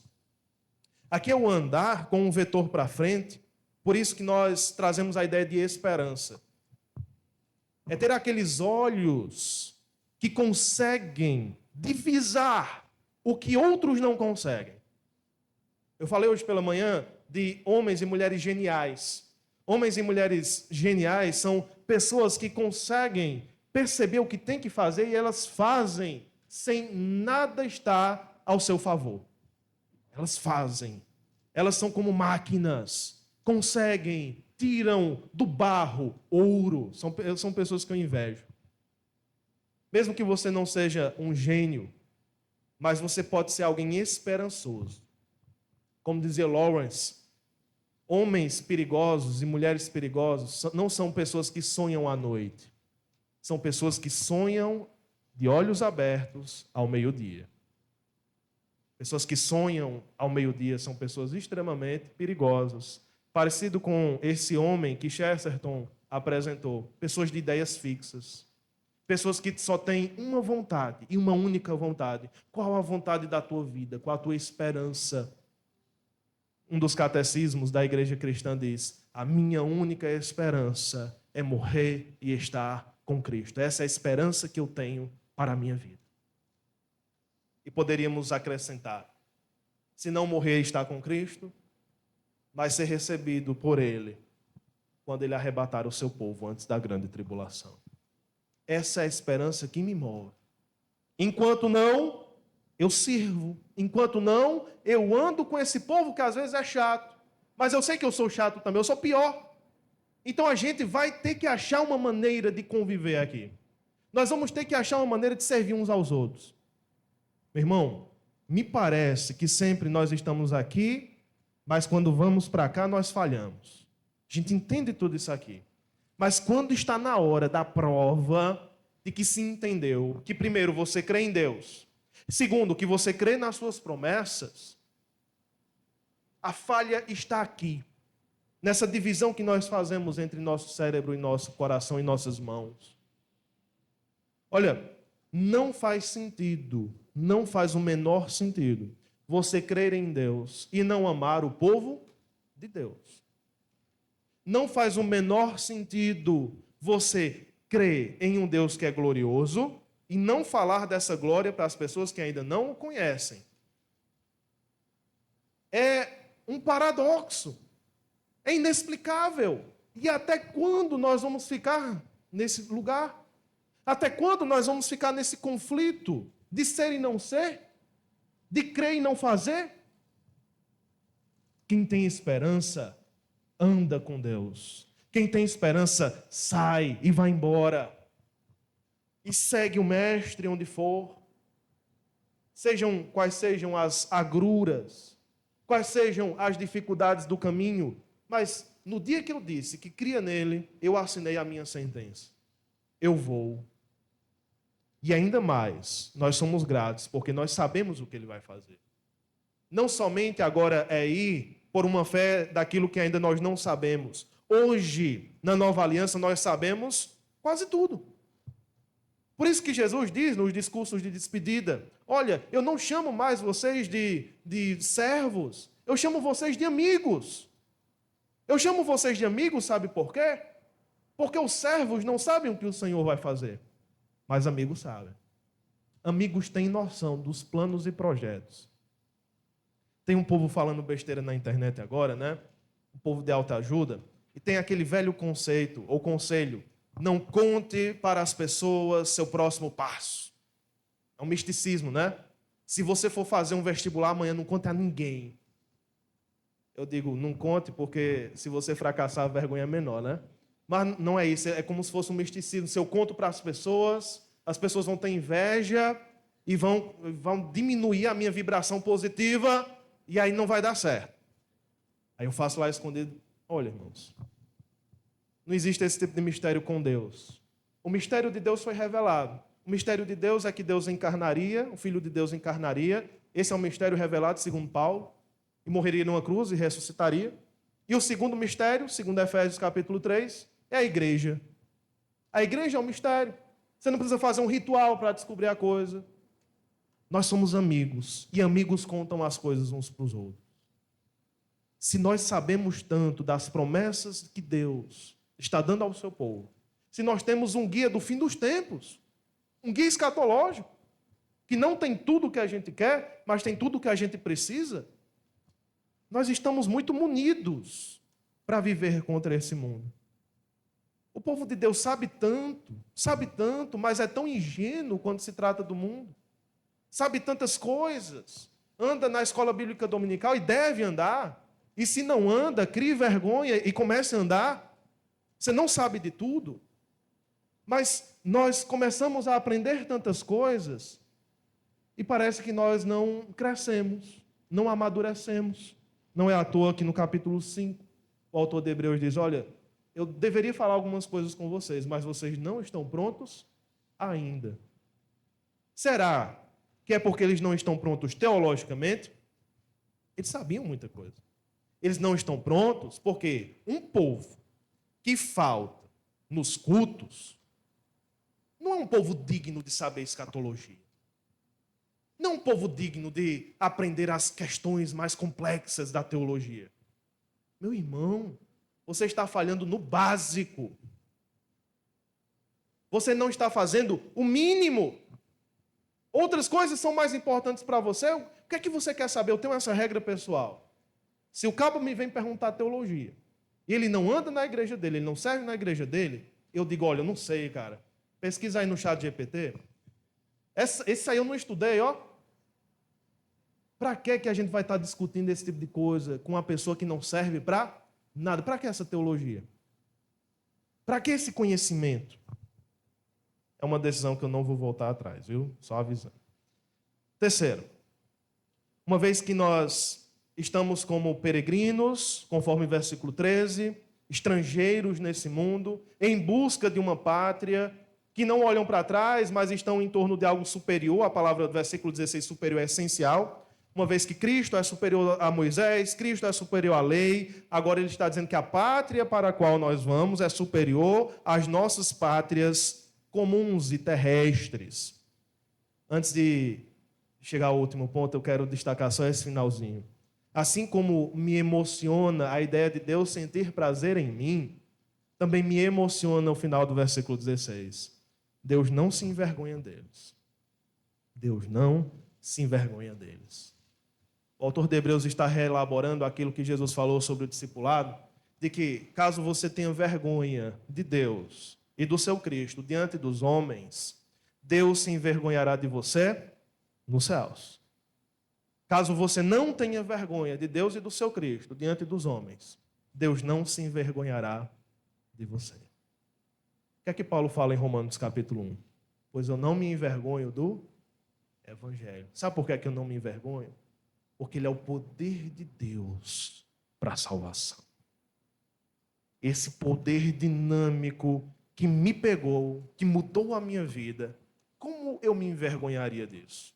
Aqui é o andar com um vetor para frente, por isso que nós trazemos a ideia de esperança. É ter aqueles olhos que conseguem divisar o que outros não conseguem. Eu falei hoje pela manhã de homens e mulheres geniais. Homens e mulheres geniais são pessoas que conseguem perceber o que tem que fazer e elas fazem sem nada estar ao seu favor. Elas fazem. Elas são como máquinas. Conseguem, tiram do barro ouro. São pessoas que eu invejo. Mesmo que você não seja um gênio, mas você pode ser alguém esperançoso. Como dizia Lawrence, homens perigosos e mulheres perigosas não são pessoas que sonham à noite. São pessoas que sonham de olhos abertos ao meio-dia. Pessoas que sonham ao meio-dia são pessoas extremamente perigosas. Parecido com esse homem que Chesterton apresentou. Pessoas de ideias fixas. Pessoas que só têm uma vontade e uma única vontade. Qual a vontade da tua vida? Qual a tua esperança? Um dos catecismos da igreja cristã diz: a minha única esperança é morrer e estar com Cristo. Essa é a esperança que eu tenho para a minha vida. E poderíamos acrescentar: se não morrer e estar com Cristo, mas ser recebido por Ele quando Ele arrebatar o seu povo antes da grande tribulação. Essa é a esperança que me move. Enquanto não, eu sirvo. Enquanto não, eu ando com esse povo que às vezes é chato. Mas eu sei que eu sou chato também, eu sou pior. Então a gente vai ter que achar uma maneira de conviver aqui. Nós vamos ter que achar uma maneira de servir uns aos outros. Meu irmão, me parece que sempre nós estamos aqui, mas quando vamos para cá nós falhamos. A gente entende tudo isso aqui. Mas quando está na hora da prova de que se entendeu, que primeiro você crê em Deus, segundo que você crê nas suas promessas, a falha está aqui, nessa divisão que nós fazemos entre nosso cérebro e nosso coração e nossas mãos. Olha, não faz sentido, não faz o menor sentido você crer em Deus e não amar o povo de Deus. Não faz o menor sentido você crer em um Deus que é glorioso e não falar dessa glória para as pessoas que ainda não o conhecem. É um paradoxo. É inexplicável. E até quando nós vamos ficar nesse lugar? Até quando nós vamos ficar nesse conflito de ser e não ser? De crer e não fazer? Quem tem esperança, anda com Deus. Quem tem esperança, sai e vai embora. E segue o Mestre onde for. Quais sejam as agruras, quais sejam as dificuldades do caminho, mas no dia que eu disse que cria nele, eu assinei a minha sentença. Eu vou. E ainda mais, nós somos gratos, porque nós sabemos o que ele vai fazer. Não somente agora é ir por uma fé daquilo que ainda nós não sabemos. Hoje, na nova aliança, nós sabemos quase tudo. Por isso que Jesus diz nos discursos de despedida, olha, eu não chamo mais vocês de servos, eu chamo vocês de amigos. Eu chamo vocês de amigos, sabe por quê? Porque os servos não sabem o que o Senhor vai fazer. Mas amigos sabem. Amigos têm noção dos planos e projetos. Tem um povo falando besteira na internet agora, né? Um povo de alta ajuda. E tem aquele velho conceito, ou conselho, não conte para as pessoas seu próximo passo. É um misticismo, né? Se você for fazer um vestibular amanhã, não conte a ninguém. Eu digo, não conte, porque se você fracassar, a vergonha é menor, né? Mas não é isso, é como se fosse um misticismo. Se eu conto para as pessoas vão ter inveja e vão diminuir a minha vibração positiva e aí não vai dar certo. Aí eu faço lá escondido. Olha, irmãos, não existe esse tipo de mistério com Deus. O mistério de Deus foi revelado. O mistério de Deus é que Deus encarnaria, o Filho de Deus encarnaria. Esse é um mistério revelado, segundo Paulo, e morreria numa cruz e ressuscitaria. E o segundo mistério, segundo Efésios capítulo 3, é a igreja. A igreja é um mistério. Você não precisa fazer um ritual para descobrir a coisa. Nós somos amigos, e amigos contam as coisas uns para os outros. Se nós sabemos tanto das promessas que Deus está dando ao seu povo, se nós temos um guia do fim dos tempos, um guia escatológico, que não tem tudo o que a gente quer, mas tem tudo o que a gente precisa, nós estamos muito munidos para viver contra esse mundo. O povo de Deus sabe tanto, mas é tão ingênuo quando se trata do mundo. Sabe tantas coisas, anda na escola bíblica dominical e deve andar, e se não anda, crie vergonha e comece a andar. Você não sabe de tudo, mas nós começamos a aprender tantas coisas e parece que nós não crescemos, não amadurecemos. Não é à toa que no capítulo 5, o autor de Hebreus diz, olha, eu deveria falar algumas coisas com vocês, mas vocês não estão prontos ainda. Será que é porque eles não estão prontos teologicamente? Eles sabiam muita coisa. Eles não estão prontos porque um povo que falta nos cultos não é um povo digno de saber escatologia. Não é um povo digno de aprender as questões mais complexas da teologia. Meu irmão, você está falhando no básico. Você não está fazendo o mínimo. Outras coisas são mais importantes para você. O que é que você quer saber? Eu tenho essa regra pessoal. Se o cabo me vem perguntar teologia, e ele não anda na igreja dele, ele não serve na igreja dele, eu digo, olha, eu não sei, cara. Pesquisa aí no chat GPT. Esse aí eu não estudei, ó. Para que a gente vai estar discutindo esse tipo de coisa com uma pessoa que não serve para nada? Para que essa teologia? Para que esse conhecimento? É uma decisão que eu não vou voltar atrás, viu? Só avisando. Terceiro, uma vez que nós estamos como peregrinos, conforme o versículo 13, estrangeiros nesse mundo, em busca de uma pátria, que não olham para trás, mas estão em torno de algo superior, a palavra do versículo 16, superior, é essencial, uma vez que Cristo é superior a Moisés, Cristo é superior à lei, agora ele está dizendo que a pátria para a qual nós vamos é superior às nossas pátrias comuns e terrestres. Antes de chegar ao último ponto, eu quero destacar só esse finalzinho. Assim como me emociona a ideia de Deus sentir prazer em mim, também me emociona o final do versículo 16. Deus não se envergonha deles. Deus não se envergonha deles. O autor de Hebreus está reelaborando aquilo que Jesus falou sobre o discipulado, de que caso você tenha vergonha de Deus e do seu Cristo diante dos homens, Deus se envergonhará de você nos céus. Caso você não tenha vergonha de Deus e do seu Cristo diante dos homens, Deus não se envergonhará de você. O que é que Paulo fala em Romanos capítulo 1? Pois eu não me envergonho do Evangelho. Sabe por que é que eu não me envergonho? Porque ele é o poder de Deus para a salvação. Esse poder dinâmico que me pegou, que mudou a minha vida, como eu me envergonharia disso?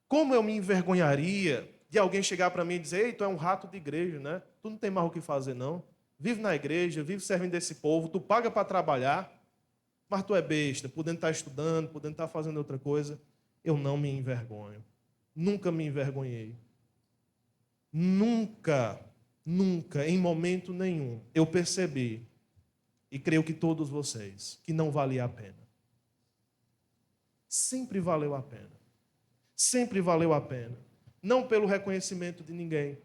Como eu me envergonharia de alguém chegar para mim e dizer: ei, tu é um rato de igreja, né? Tu não tem mais o que fazer, não. Vive na igreja, vive servindo desse povo, tu paga para trabalhar, mas tu é besta, podendo estar estudando, podendo estar fazendo outra coisa. Eu não me envergonho. Nunca me envergonhei. Nunca, em momento nenhum, eu percebi, e creio que todos vocês, que não valia a pena. Sempre valeu a pena. Sempre valeu a pena. Não pelo reconhecimento de ninguém,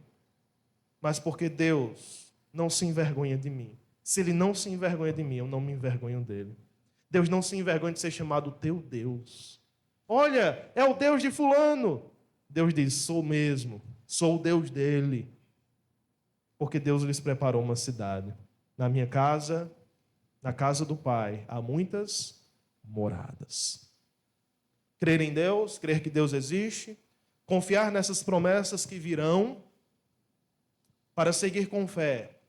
mas porque Deus não se envergonha de mim. Se Ele não se envergonha de mim, eu não me envergonho dele. Deus não se envergonha de ser chamado teu Deus. Olha, é o Deus de fulano. Deus diz: sou mesmo, sou o Deus dele. Porque Deus lhes preparou uma cidade. Na minha casa, na casa do Pai, há muitas moradas. Crer em Deus, crer que Deus existe, confiar nessas promessas que virão, para seguir com fé,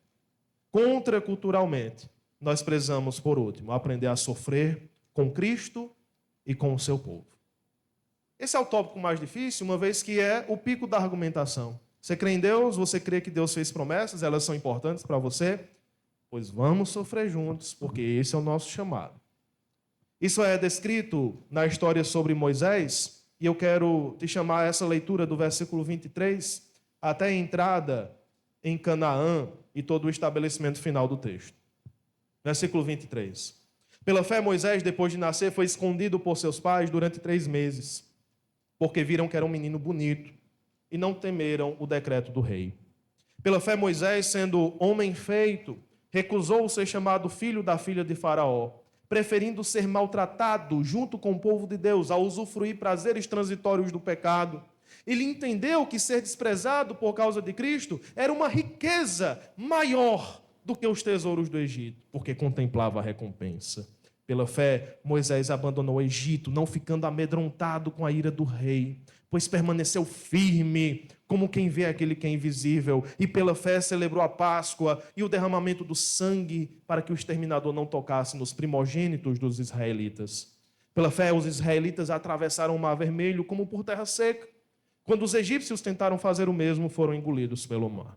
contraculturalmente, nós precisamos, por último, aprender a sofrer com Cristo e com o seu povo. Esse é o tópico mais difícil, uma vez que é o pico da argumentação. Você crê em Deus, você crê que Deus fez promessas, elas são importantes para você? Pois vamos sofrer juntos, porque esse é o nosso chamado. Isso é descrito na história sobre Moisés, e eu quero te chamar a essa leitura do versículo 23, até a entrada em Canaã e todo o estabelecimento final do texto. Versículo 23. Pela fé, Moisés, depois de nascer, foi escondido por seus pais durante 3 meses, porque viram que era um menino bonito e não temeram o decreto do rei. Pela fé, Moisés, sendo homem feito, recusou ser chamado filho da filha de Faraó, preferindo ser maltratado junto com o povo de Deus, a usufruir prazeres transitórios do pecado. Ele entendeu que ser desprezado por causa de Cristo era uma riqueza maior do que os tesouros do Egito, porque contemplava a recompensa. Pela fé, Moisés abandonou o Egito, não ficando amedrontado com a ira do rei, pois permaneceu firme, como quem vê aquele que é invisível, e pela fé celebrou a Páscoa e o derramamento do sangue, para que o exterminador não tocasse nos primogênitos dos israelitas. Pela fé, os israelitas atravessaram o Mar Vermelho como por terra seca. Quando os egípcios tentaram fazer o mesmo, foram engolidos pelo mar.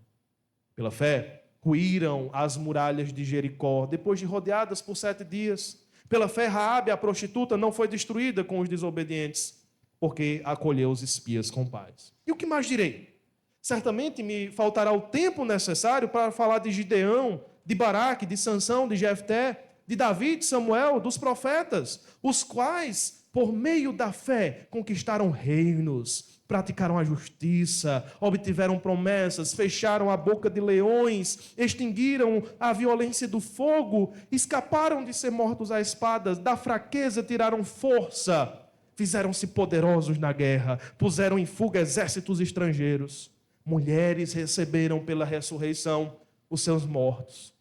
Pela fé, ruíram as muralhas de Jericó, depois de rodeadas por 7 dias. Pela fé, Raabe, a prostituta, não foi destruída com os desobedientes, porque acolheu os espias com paz. E o que mais direi? Certamente me faltará o tempo necessário para falar de Gideão, de Baraque, de Sansão, de Jefté, de Davi, de Samuel, dos profetas, os quais, por meio da fé, conquistaram reinos, praticaram a justiça, obtiveram promessas, fecharam a boca de leões, extinguiram a violência do fogo, escaparam de ser mortos à espada, da fraqueza tiraram força, fizeram-se poderosos na guerra, puseram em fuga exércitos estrangeiros. Mulheres receberam pela ressurreição os seus mortos.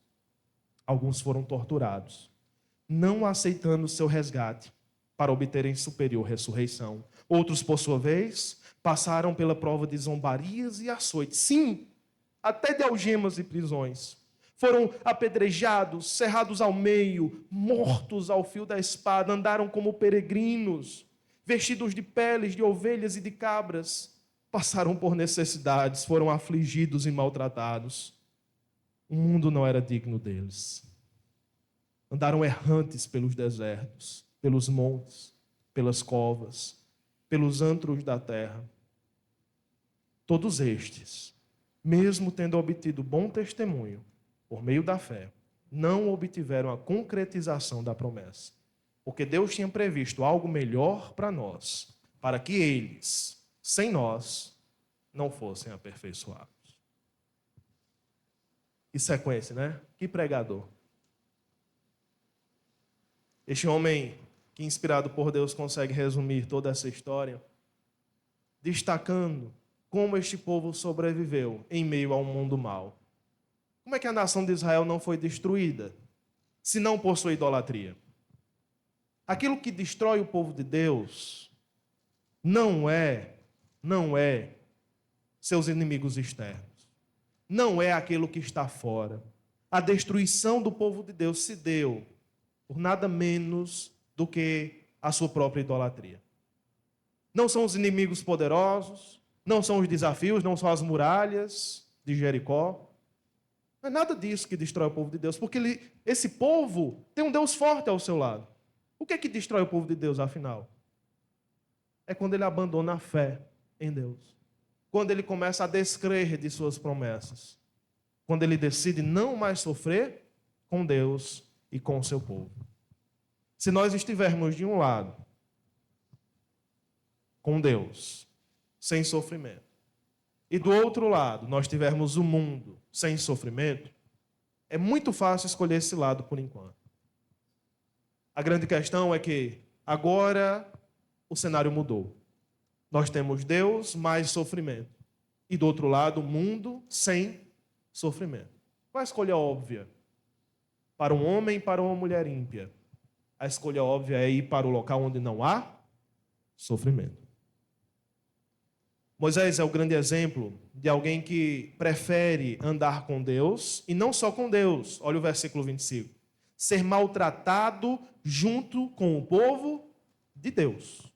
Alguns foram torturados, não aceitando seu resgate para obterem superior ressurreição. Outros, por sua vez, passaram pela prova de zombarias e açoites. Sim, até de algemas e prisões. Foram apedrejados, cerrados ao meio, mortos ao fio da espada, andaram como peregrinos, vestidos de peles de ovelhas e de cabras, passaram por necessidades, foram afligidos e maltratados. O mundo não era digno deles. Andaram errantes pelos desertos, pelos montes, pelas covas, pelos antros da terra. Todos estes, mesmo tendo obtido bom testemunho por meio da fé, não obtiveram a concretização da promessa. Porque Deus tinha previsto algo melhor para nós, para que eles, sem nós, não fossem aperfeiçoados. E sequência, né? Que pregador. Este homem que, inspirado por Deus, consegue resumir toda essa história, destacando como este povo sobreviveu em meio a um mundo mau. Como é que a nação de Israel não foi destruída, se não por sua idolatria? Aquilo que destrói o povo de Deus não é seus inimigos externos. Não é aquilo que está fora. A destruição do povo de Deus se deu por nada menos do que a sua própria idolatria. Não são os inimigos poderosos, não são os desafios, não são as muralhas de Jericó. Não é nada disso que destrói o povo de Deus, porque esse povo tem um Deus forte ao seu lado. O que é que destrói o povo de Deus, afinal? É quando ele abandona a fé em Deus. Quando ele começa a descrer de suas promessas. Quando ele decide não mais sofrer com Deus e com o seu povo. Se nós estivermos de um lado com Deus, sem sofrimento, e do outro lado nós tivermos o mundo sem sofrimento, é muito fácil escolher esse lado por enquanto. A grande questão é que agora o cenário mudou. Nós temos Deus mais sofrimento. E do outro lado, o mundo sem sofrimento. Qual a escolha óbvia? Para um homem e para uma mulher ímpia. A escolha óbvia é ir para o local onde não há sofrimento. Moisés é o grande exemplo de alguém que prefere andar com Deus, e não só com Deus. Olha o versículo 25. Ser maltratado junto com o povo de Deus.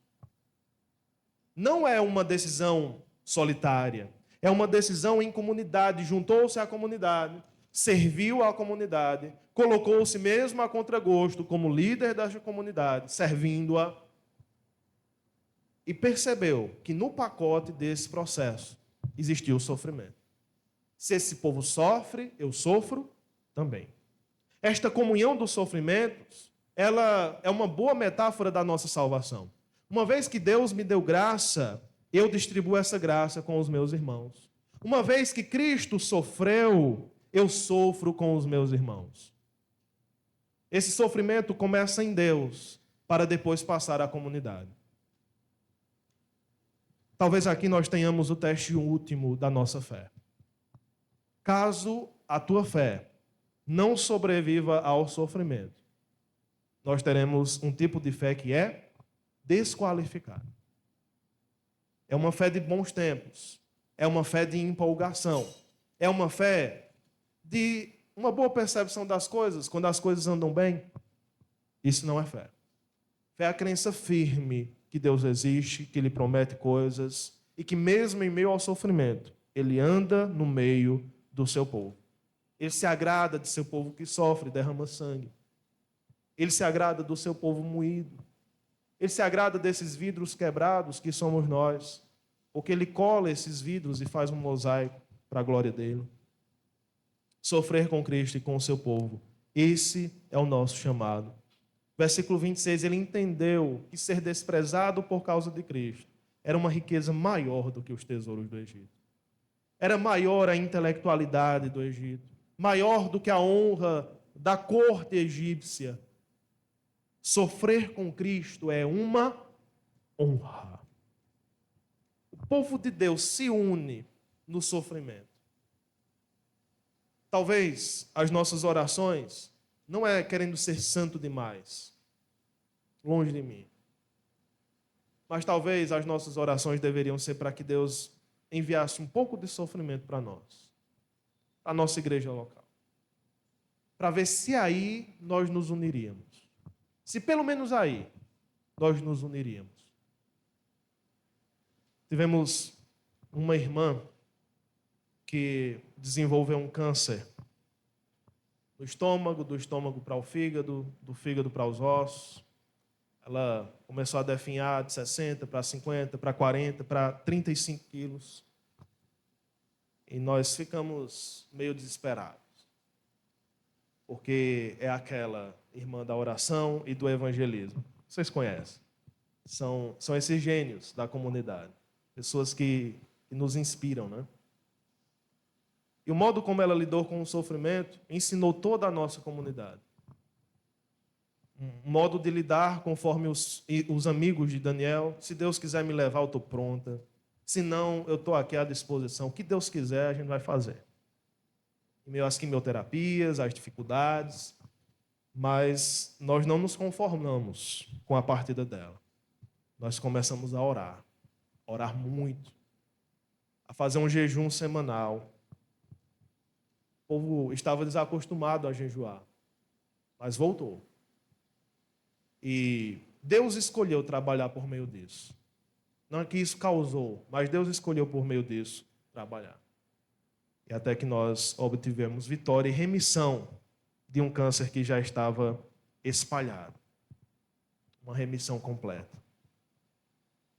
Não é uma decisão solitária, é uma decisão em comunidade. Juntou-se à comunidade, serviu à comunidade, colocou-se mesmo a contragosto como líder da comunidade, servindo-a, e percebeu que no pacote desse processo existiu o sofrimento. Se esse povo sofre, eu sofro também. Esta comunhão dos sofrimentos, ela é uma boa metáfora da nossa salvação. Uma vez que Deus me deu graça, eu distribuo essa graça com os meus irmãos. Uma vez que Cristo sofreu, eu sofro com os meus irmãos. Esse sofrimento começa em Deus, para depois passar à comunidade. Talvez aqui nós tenhamos o teste último da nossa fé. Caso a tua fé não sobreviva ao sofrimento, nós teremos um tipo de fé que é desqualificada. É uma fé de bons tempos, é uma fé de empolgação, é uma fé de uma boa percepção das coisas, quando as coisas andam bem. Isso não é fé. Fé é a crença firme que Deus existe, que Ele promete coisas e que mesmo em meio ao sofrimento, Ele anda no meio do seu povo. Ele se agrada de seu povo que sofre, derrama sangue. Ele se agrada do seu povo moído. Ele se agrada desses vidros quebrados que somos nós, porque Ele cola esses vidros e faz um mosaico para a glória dEle. Sofrer com Cristo e com o seu povo, esse é o nosso chamado. Versículo 26, ele entendeu que ser desprezado por causa de Cristo era uma riqueza maior do que os tesouros do Egito. Era maior a intelectualidade do Egito, maior do que a honra da corte egípcia. Sofrer com Cristo é uma honra. O povo de Deus se une no sofrimento. Talvez as nossas orações não é querendo ser santo demais, longe de mim. Mas talvez as nossas orações deveriam ser para que Deus enviasse um pouco de sofrimento para nós, para a nossa igreja local, para ver se aí nós nos uniríamos. Se pelo menos aí nós nos uniríamos. Tivemos uma irmã que desenvolveu um câncer no estômago, do estômago para o fígado, do fígado para os ossos. Ela começou a definhar de 60 para 50, para 40, para 35 quilos. E nós ficamos meio desesperados. Porque é aquela irmã da oração e do evangelismo. Vocês conhecem. São esses gênios da comunidade. Pessoas que nos inspiram, né? E o modo como ela lidou com o sofrimento ensinou toda a nossa comunidade. Um modo de lidar conforme os amigos de Daniel. Se Deus quiser me levar, eu estou pronta. Se não, eu estou aqui à disposição. O que Deus quiser, a gente vai fazer. Em meio às quimioterapias, às dificuldades. Mas nós não nos conformamos com a partida dela. Nós começamos a orar. Orar muito. A fazer um jejum semanal. O povo estava desacostumado a jejuar. Mas voltou. E Deus escolheu trabalhar por meio disso. Não é que isso causou, mas Deus escolheu por meio disso trabalhar. E até que nós obtivemos vitória e remissão de um câncer que já estava espalhado. Uma remissão completa.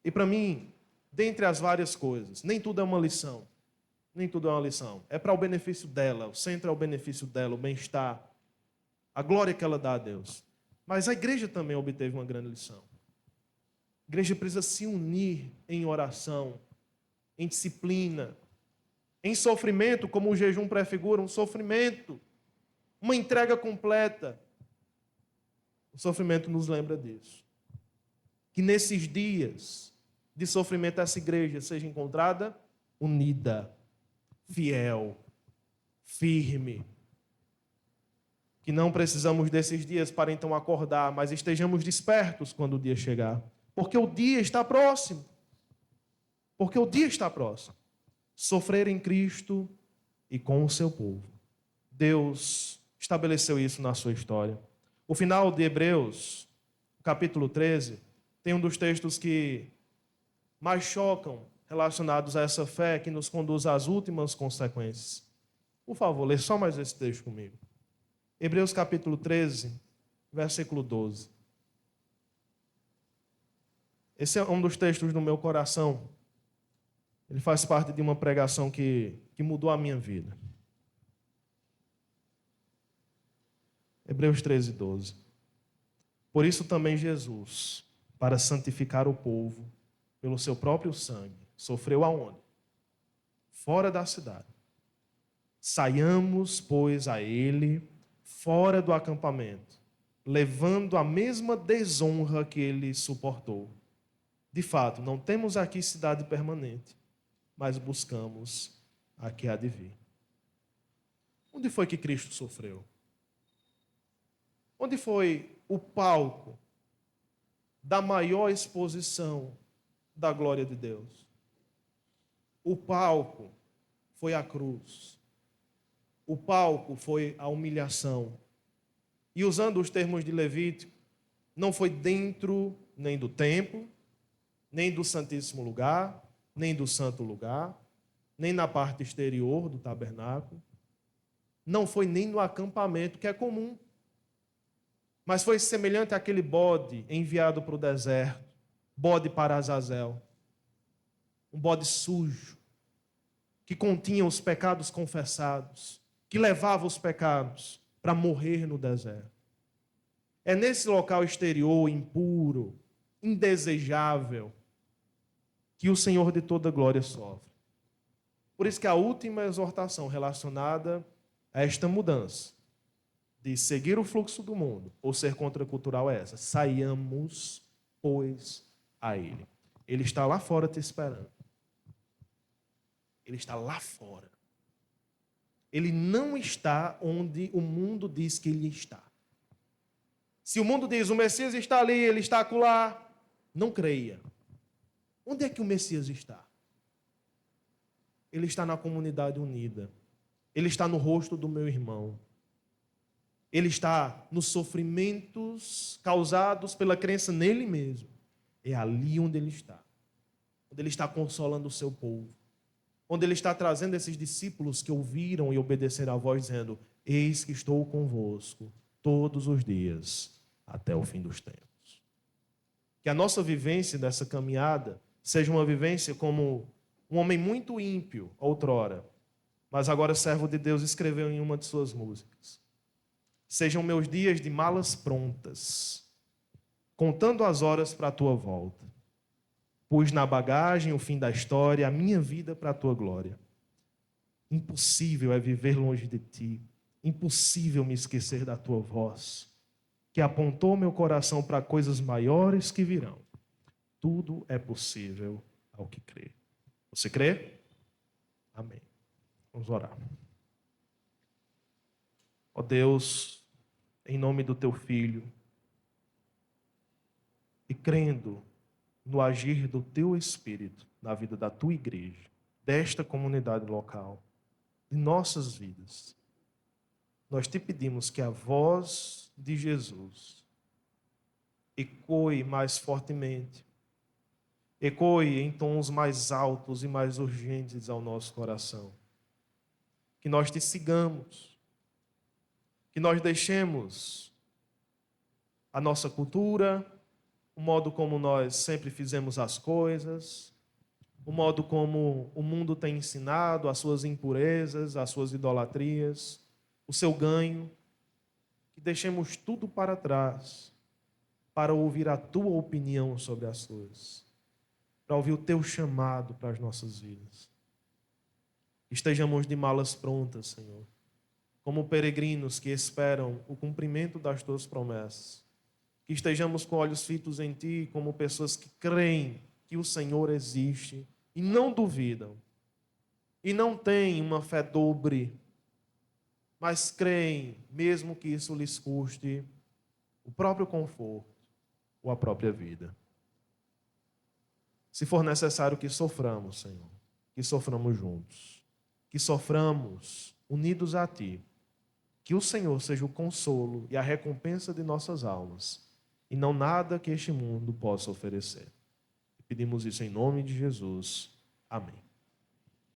E para mim, dentre as várias coisas, nem tudo é uma lição. Nem tudo é uma lição. É para o benefício dela, o centro é o benefício dela, o bem-estar, a glória que ela dá a Deus. Mas a igreja também obteve uma grande lição. A igreja precisa se unir em oração, em disciplina, em sofrimento, como o jejum prefigura, um sofrimento, uma entrega completa. O sofrimento nos lembra disso. Que nesses dias de sofrimento essa igreja seja encontrada unida, fiel, firme. Que não precisamos desses dias para então acordar, mas estejamos despertos quando o dia chegar. Porque o dia está próximo. Porque o dia está próximo. Sofrer em Cristo e com o seu povo. Deus estabeleceu isso na sua história. O final de Hebreus, capítulo 13, tem um dos textos que mais chocam relacionados a essa fé que nos conduz às últimas consequências. Por favor, lê só mais esse texto comigo. Hebreus capítulo 13, versículo 12. Esse é um dos textos do meu coração. Ele faz parte de uma pregação que mudou a minha vida. Hebreus 13, 12. Por isso também Jesus, para santificar o povo, pelo seu próprio sangue, sofreu aonde? Fora da cidade. Saiamos, pois, a ele, fora do acampamento, levando a mesma desonra que ele suportou. De fato, não temos aqui cidade permanente, mas buscamos a que há de vir. Onde foi que Cristo sofreu? Onde foi o palco da maior exposição da glória de Deus? O palco foi a cruz. O palco foi a humilhação. E usando os termos de Levítico, não foi dentro nem do templo, nem do Santíssimo Lugar, nem do Santo Lugar, nem na parte exterior do tabernáculo. Não foi nem no acampamento, que é comum. Mas foi semelhante àquele bode enviado para o deserto, bode para Azazel. Um bode sujo, que continha os pecados confessados, que levava os pecados para morrer no deserto. É nesse local exterior, impuro, indesejável, que o Senhor de toda glória sofre. Por isso que a última exortação relacionada a esta mudança, de seguir o fluxo do mundo, ou ser contracultural é essa: saiamos, pois, a Ele. Ele está lá fora te esperando. Ele está lá fora. Ele não está onde o mundo diz que ele está. Se o mundo diz, o Messias está ali, ele está acolá, não creia. Onde é que o Messias está? Ele está na comunidade unida. Ele está no rosto do meu irmão. Ele está nos sofrimentos causados pela crença nele mesmo. É ali onde ele está. Onde ele está consolando o seu povo. Onde ele está trazendo esses discípulos que ouviram e obedeceram à voz, dizendo: eis que estou convosco todos os dias, até o fim dos tempos. Que a nossa vivência dessa caminhada seja uma vivência como um homem muito ímpio, outrora, mas agora servo de Deus, escreveu em uma de suas músicas. Sejam meus dias de malas prontas, contando as horas para a tua volta. Pus na bagagem o fim da história, a minha vida para a tua glória. Impossível é viver longe de ti, impossível me esquecer da tua voz, que apontou meu coração para coisas maiores que virão. Tudo é possível ao que crê. Você crê? Amém. Vamos orar. Ó Deus, em nome do teu Filho, e crendo no agir do teu Espírito na vida da tua igreja, desta comunidade local, de nossas vidas, nós te pedimos que a voz de Jesus ecoe mais fortemente, ecoe em tons mais altos e mais urgentes ao nosso coração. Que nós te sigamos, que nós deixemos a nossa cultura, o modo como nós sempre fizemos as coisas, o modo como o mundo tem ensinado, as suas impurezas, as suas idolatrias, o seu ganho, que deixemos tudo para trás para ouvir a tua opinião sobre as coisas, para ouvir o teu chamado para as nossas vidas. Estejamos de malas prontas, Senhor, como peregrinos que esperam o cumprimento das tuas promessas. Que estejamos com olhos fitos em ti, como pessoas que creem que o Senhor existe e não duvidam, e não têm uma fé dobre, mas creem, mesmo que isso lhes custe o próprio conforto ou a própria vida. Se for necessário que soframos, Senhor, que soframos juntos, que soframos unidos a ti, que o Senhor seja o consolo e a recompensa de nossas almas, e não nada que este mundo possa oferecer. Pedimos isso em nome de Jesus. Amém.